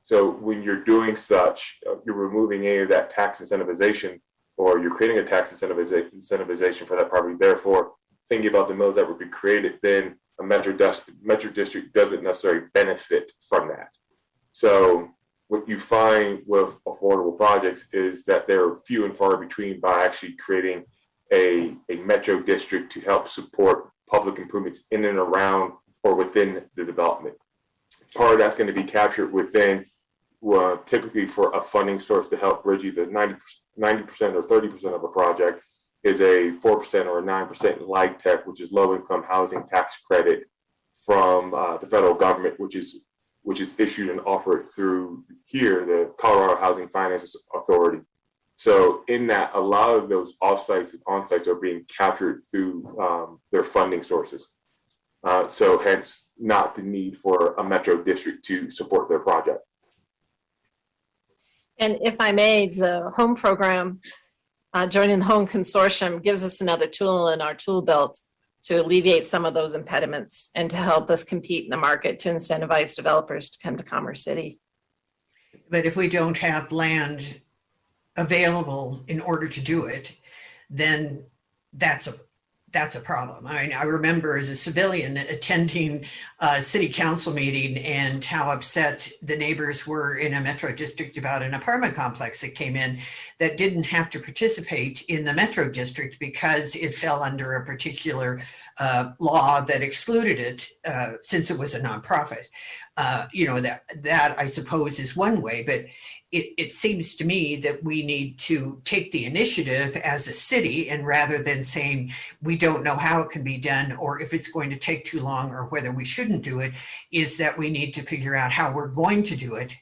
So when you're doing such, you're removing any of that tax incentivization, or you're creating a tax incentivization for that property. Therefore, thinking about the mills that would be created, then a metro district doesn't necessarily benefit from that. So what you find with affordable projects is that they're few and far between by actually creating a metro district to help support public improvements in and around or within the development. Part of that's going to be captured within, typically for a funding source to help bridge either 90% or 30% of a project is a 4% or a 9% LIHTC, which is low income housing tax credit from the federal government, which is issued and offered through here, the Colorado Housing Finance Authority. So in that, a lot of those offsites and onsites are being captured through their funding sources. So hence not the need for a metro district to support their project.
And if I may, the home program, joining the home consortium, gives us another tool in our tool belt to alleviate some of those impediments and to help us compete in the market to incentivize developers to come to Commerce City.
But if we don't have land available in order to do it, then that's a problem. I mean, I remember as a civilian attending a city council meeting and how upset the neighbors were in a metro district about an apartment complex that came in that didn't have to participate in the metro district because it fell under a particular law that excluded it since it was a nonprofit. That I suppose is one way, but it seems to me that we need to take the initiative as a city, and rather than saying we don't know how it can be done or if it's going to take too long or whether we shouldn't do it, is that we need to figure out how we're going to do it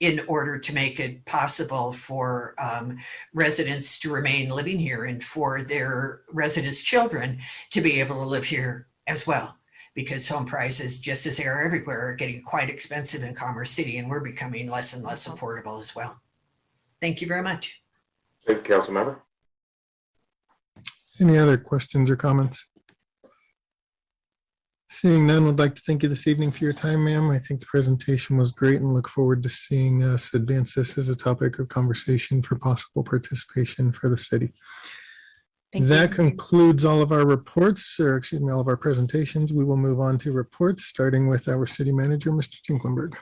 in order to make it possible for residents to remain living here and for their residents' children to be able to live here as well. Because home prices, just as they are everywhere, are getting quite expensive in Commerce City, and we're becoming less and less affordable as well. Thank you very much.
Thank you, Council Member.
Any other questions or comments? Seeing none, would like to thank you this evening for your time, ma'am. I think the presentation was great and look forward to seeing us advance this as a topic of conversation for possible participation for the city. That concludes all of our reports, or excuse me, all of our presentations. We will move on to reports, starting with our city manager, Mr. Tinklenberg.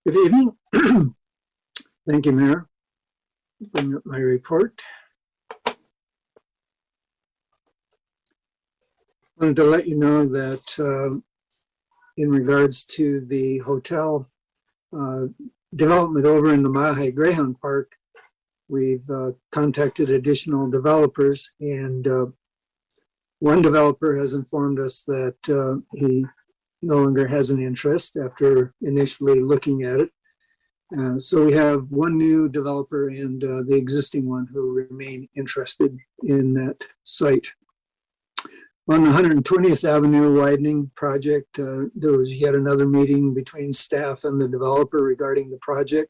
Good evening. Thank you, Mayor. Bring up my report. I wanted to let you know that in regards to the hotel development over in the Mahe Greyhound Park, we've contacted additional developers, and one developer has informed us that he no longer has an interest after initially looking at it. So we have one new developer and the existing one who remain interested in that site. On the 120th Avenue widening project, there was yet another meeting between staff and the developer regarding the project,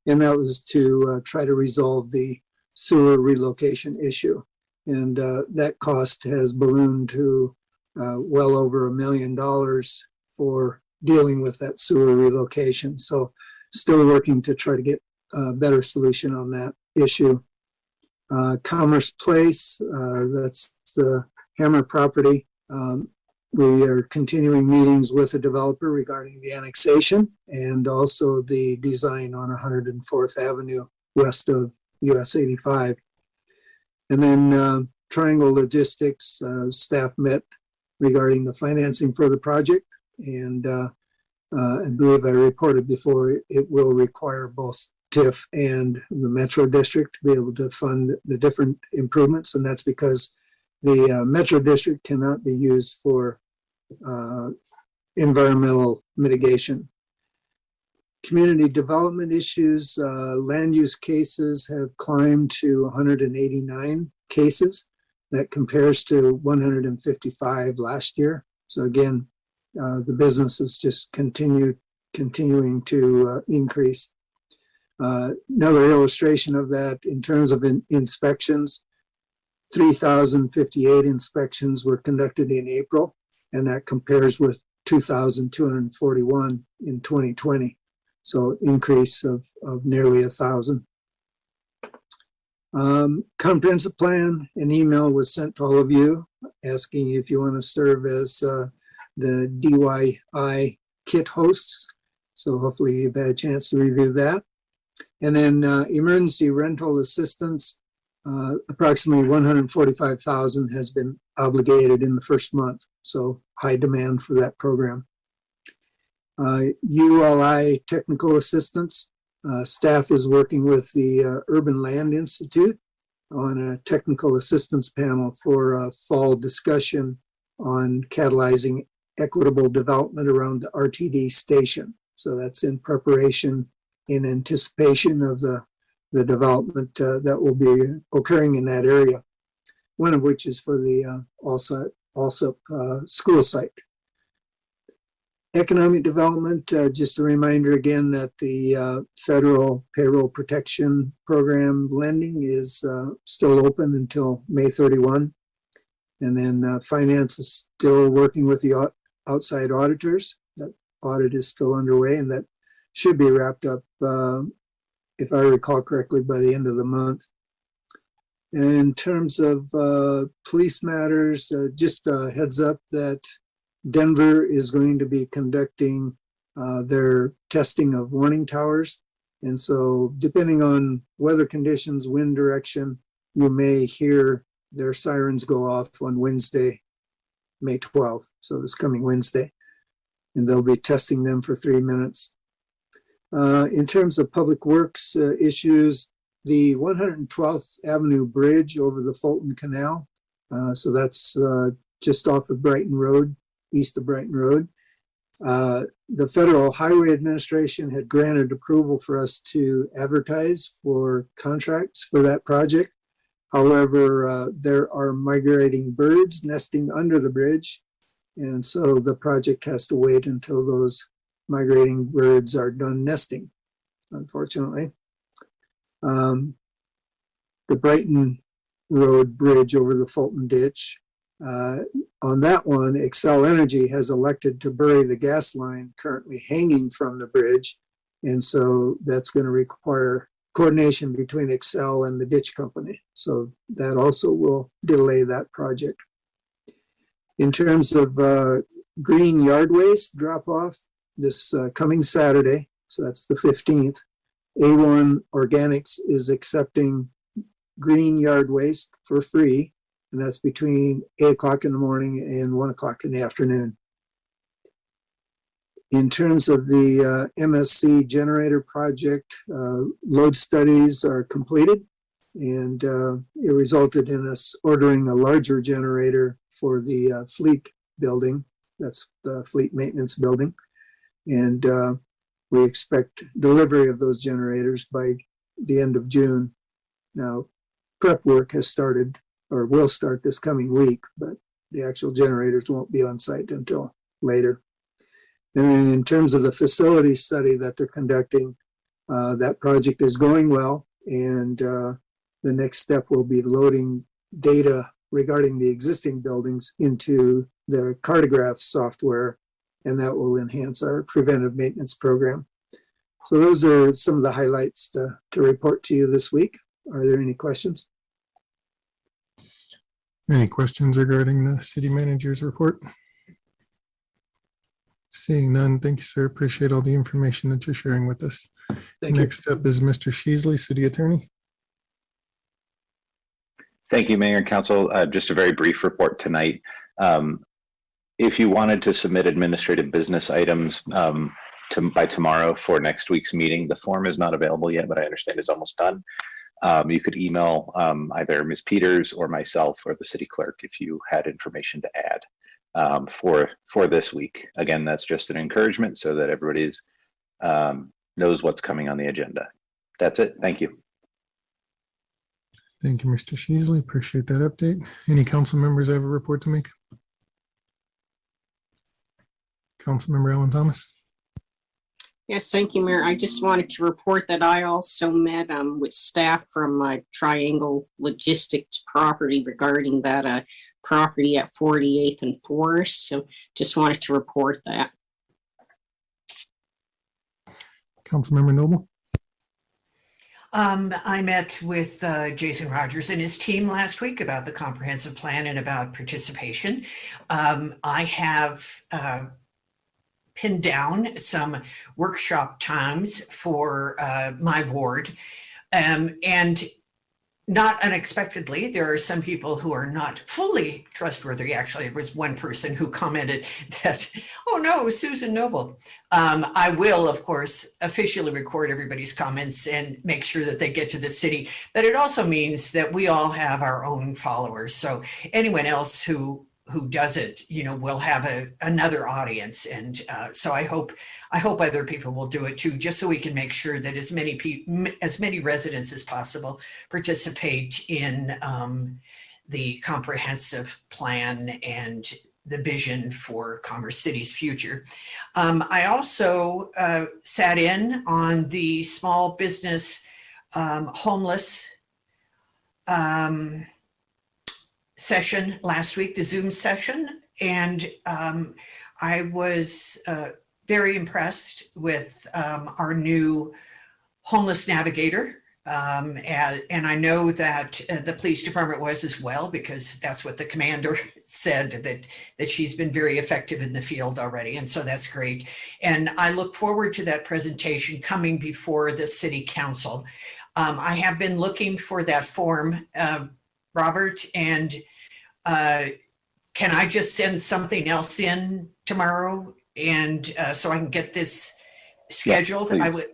and that was to try to resolve the sewer relocation issue. And that cost has ballooned to well over $1 million for dealing with that sewer relocation. So still working to try to get a better solution on that issue. Commerce Place, that's the Hammer property. We are continuing meetings with the developer regarding the annexation and also the design on 104th Avenue west of US 85. And then Triangle Logistics, staff met regarding the financing for the project. And I believe I reported before, it will require both TIF and the Metro District to be able to fund the different improvements. And that's because the Metro District cannot be used for environmental mitigation. Community development issues, land use cases have climbed to 189 cases. That compares to 155 last year. So again, the business is just continuing to increase. Another illustration of that in terms of inspections, 3,058 inspections were conducted in April, and that compares with 2,241 in 2020. So increase of nearly 1,000. Comprehensive plan, an email was sent to all of you asking if you want to serve as the DYI kit hosts. So hopefully you've had a chance to review that. And then emergency rental assistance, approximately 145,000 has been obligated in the first month. So high demand for that program. ULI technical assistance. Staff is working with the Urban Land Institute on a technical assistance panel for a fall discussion on catalyzing equitable development around the RTD station. So that's in preparation, in anticipation of the development that will be occurring in that area, one of which is for the also school site. Economic development, just a reminder again that the federal payroll protection program lending is still open until May 31. And then finance is still working with the outside auditors. That audit is still underway, and that should be wrapped up, if I recall correctly, by the end of the month. And in terms of police matters, just a heads up that Denver is going to be conducting their testing of warning towers. And so depending on weather conditions, wind direction, you may hear their sirens go off on Wednesday, May 12th. So this coming Wednesday. And they'll be testing them for 3 minutes. In terms of public works issues, the 112th Avenue Bridge over the Fulton Canal. So that's just off of Brighton Road, east of Brighton Road. The Federal Highway Administration had granted approval for us to advertise for contracts for that project. However, there are migrating birds nesting under the bridge. And so the project has to wait until those migrating birds are done nesting, unfortunately. The Brighton Road Bridge over the Fulton Ditch. On that one, Xcel Energy has elected to bury the gas line currently hanging from the bridge. And so that's going to require coordination between Xcel and the ditch company. So that also will delay that project. In terms of green yard waste drop off this coming Saturday, so that's the 15th, A1 Organics is accepting green yard waste for free. And that's between 8 o'clock in the morning and 1 o'clock in the afternoon. In terms of the MSC generator project, load studies are completed, and it resulted in us ordering a larger generator for the fleet building. That's the fleet maintenance building. And we expect delivery of those generators by the end of June. Now, prep work has started, or will start this coming week, but the actual generators won't be on site until later. And then in terms of the facility study that they're conducting, that project is going well, and the next step will be loading data regarding the existing buildings into the cartograph software, and that will enhance our preventive maintenance program. So those are some of the highlights to report to you this week. Are there any questions?
Any questions regarding the city manager's report? Seeing none, thank you, sir. Appreciate all the information that you're sharing with us. Next up is Mr. Sheasley, city attorney.
Thank you, Mayor and Council. Just a very brief report tonight. If you wanted to submit administrative business items by tomorrow for next week's meeting, the form is not available yet, but I understand it's almost done. You could email either Ms. Peters or myself or the city clerk if you had information to add for this week. Again, that's just an encouragement so that everybody's knows what's coming on the agenda. That's it. Thank you.
Thank you, Mr. Sheasley. Appreciate that update. Any council members have a report to make? Councilmember Alan Thomas.
Yes, thank you, Mayor. I just wanted to report that I also met with staff from Triangle Logistics Property regarding that property at 48th and Forest. So just wanted to report that.
Councilmember Noble.
I met with Jason Rogers and his team last week about the comprehensive plan and about participation. I have pinned down some workshop times for my ward. And not unexpectedly, there are some people who are not fully trustworthy. Actually, it was one person who commented that, oh no, Susan Noble. I will, of course, officially record everybody's comments and make sure that they get to the city. But it also means that we all have our own followers. So anyone else who does it, will have another audience. And so I hope other people will do it too, just so we can make sure that as many residents as possible participate in the comprehensive plan and the vision for Commerce City's future. I also sat in on the small business homeless session last week, the Zoom session, and I was very impressed with our new homeless navigator. And I know that the police department was as well, because that's what the commander said, that she's been very effective in the field already. And so that's great. And I look forward to that presentation coming before the city council. I have been looking for that form, Robert, and can I just send something else in tomorrow and so I can get this scheduled?
Yes,
I would.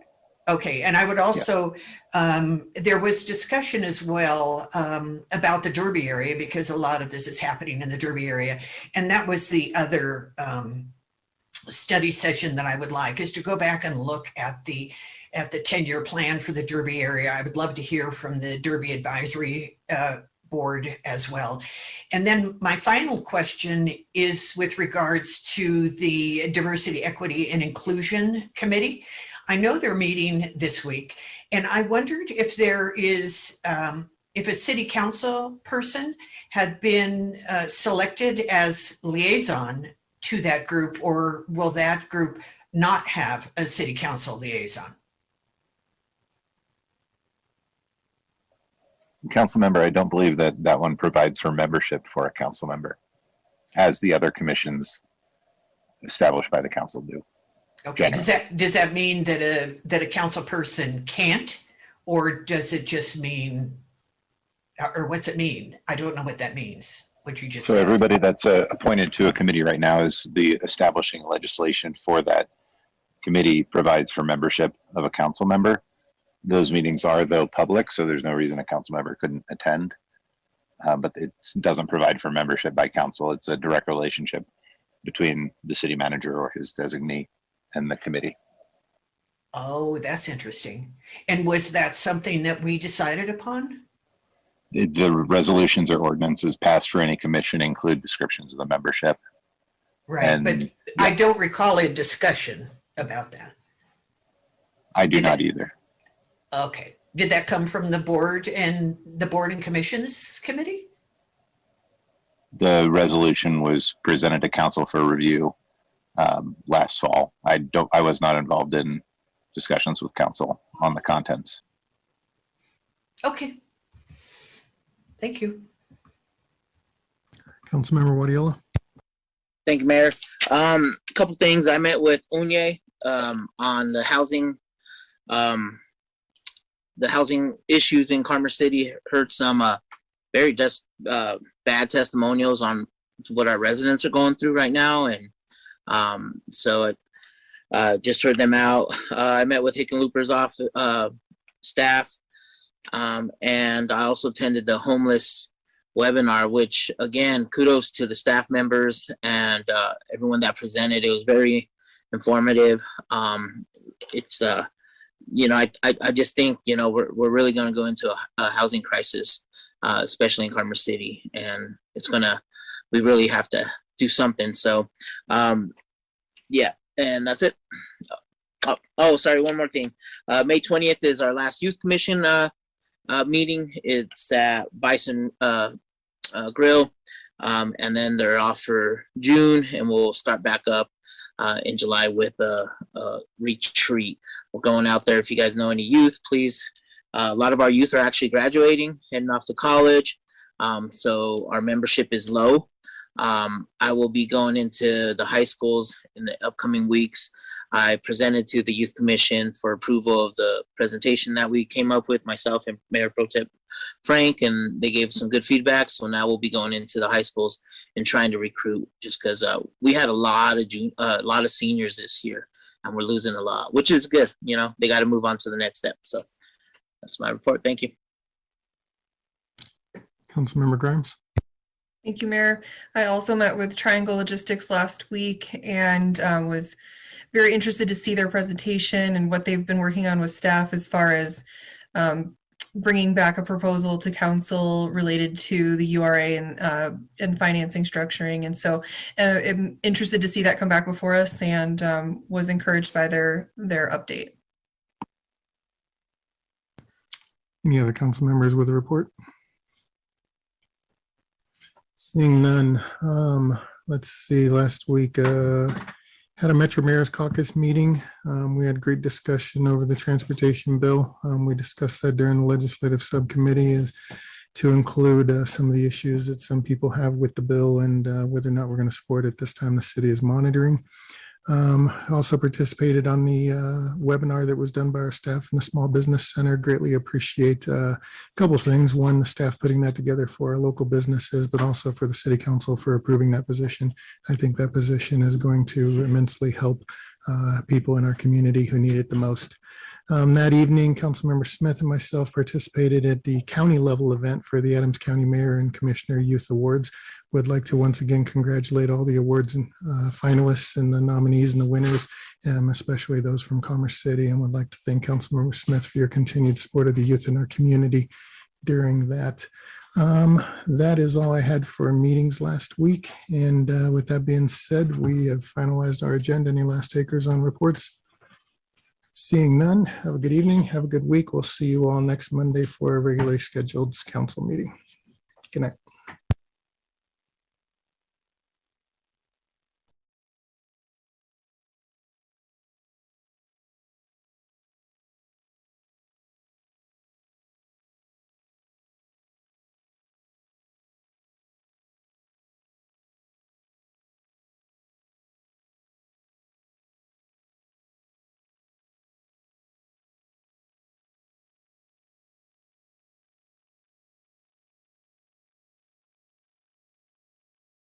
Okay, and I would also,
yes.
There was discussion as well about the Derby area, because a lot of this is happening in the Derby area. And that was the other study session that I would like, is to go back and look at the 10-year plan for the Derby area. I would love to hear from the Derby Advisory Board as well. And then my final question is with regards to the Diversity, Equity, and Inclusion Committee. I know they're meeting this week, and I wondered if there is, if a city council person had been selected as liaison to that group, or will that group not have a city council liaison?
Council member, I don't believe that one provides for membership for a council member, as the other commissions established by the council do.
Okay, does that mean that a council person can't, or does it just mean, or what's it mean? I don't know what that means, what you just said.
So everybody that's appointed to a committee right now is the establishing legislation for that committee provides for membership of a council member. Those meetings are, though, public, so there's no reason a council member couldn't attend. But it doesn't provide for membership by council. It's a direct relationship between the city manager or his designee and the committee.
Oh, that's interesting. And was that something that we decided upon?
The resolutions or ordinances passed for any commission include descriptions of the membership.
Right, but yes. I don't recall a discussion about that.
I do not either.
Okay. Did that come from the board and commissions committee?
The resolution was presented to council for review last fall. I was not involved in discussions with council on the contents.
Okay. Thank you.
Councilmember Wadiola.
Thank you, Mayor. A couple things. I met with Unye on the housing issues in Commerce City. Heard some very just bad testimonials on what our residents are going through right now, and so I just heard them out. I met with Hickenlooper's office staff And I also attended the homeless webinar, which again, kudos to the staff members and everyone that presented. It was very informative. It's I just think we're really going to go into a housing crisis, especially in Commerce City, and we really have to do something. So yeah, and that's it. Oh, sorry, one more thing. May 20th is our last youth commission meeting. It's at Bison Grill, and then they're off for June, and we'll start back up in July with a retreat. We're going out there. If you guys know any youth, please. A lot of our youth are actually graduating, heading off to college, so our membership is low. I will be going into the high schools in the upcoming weeks. I presented to the Youth Commission for approval of the presentation that we came up with, myself and Mayor Pro Tem Frank, and they gave some good feedback. So now we'll be going into the high schools and trying to recruit, just because we had a lot of seniors this year, and we're losing a lot, which is good. They got to move on to the next step. So that's my report. Thank you.
Councilmember Grimes.
Thank you, Mayor. I also met with Triangle Logistics last week and was very interested to see their presentation and what they've been working on with staff as far as bringing back a proposal to council related to the URA and financing structuring. And so I'm interested to see that come back before us, and was encouraged by their update.
Any other council members with a report? Seeing none. Let's see, last week had a Metro Mayor's Caucus meeting. We had great discussion over the transportation bill. We discussed that during the legislative subcommittee is to include some of the issues that some people have with the bill and whether or not we're going to support it this time. The city is monitoring. I also participated on the webinar that was done by our staff in the Small Business Center. Greatly appreciate a couple of things. One, the staff putting that together for our local businesses, but also for the City Council for approving that position. I think that position is going to immensely help people in our community who need it the most. That evening, Councilmember Smith and myself participated at the county level event for the Adams County Mayor and Commissioner Youth Awards. Would like to once again congratulate all the awards and finalists and the nominees and the winners, especially those from Commerce City, and would like to thank Councilmember Smith for your continued support of the youth in our community during that. That is all I had for meetings last week. And with that being said, we have finalized our agenda. Any last takers on reports? Seeing none, have a good evening, have a good week. We'll see you all next Monday for a regularly scheduled council meeting. Good night.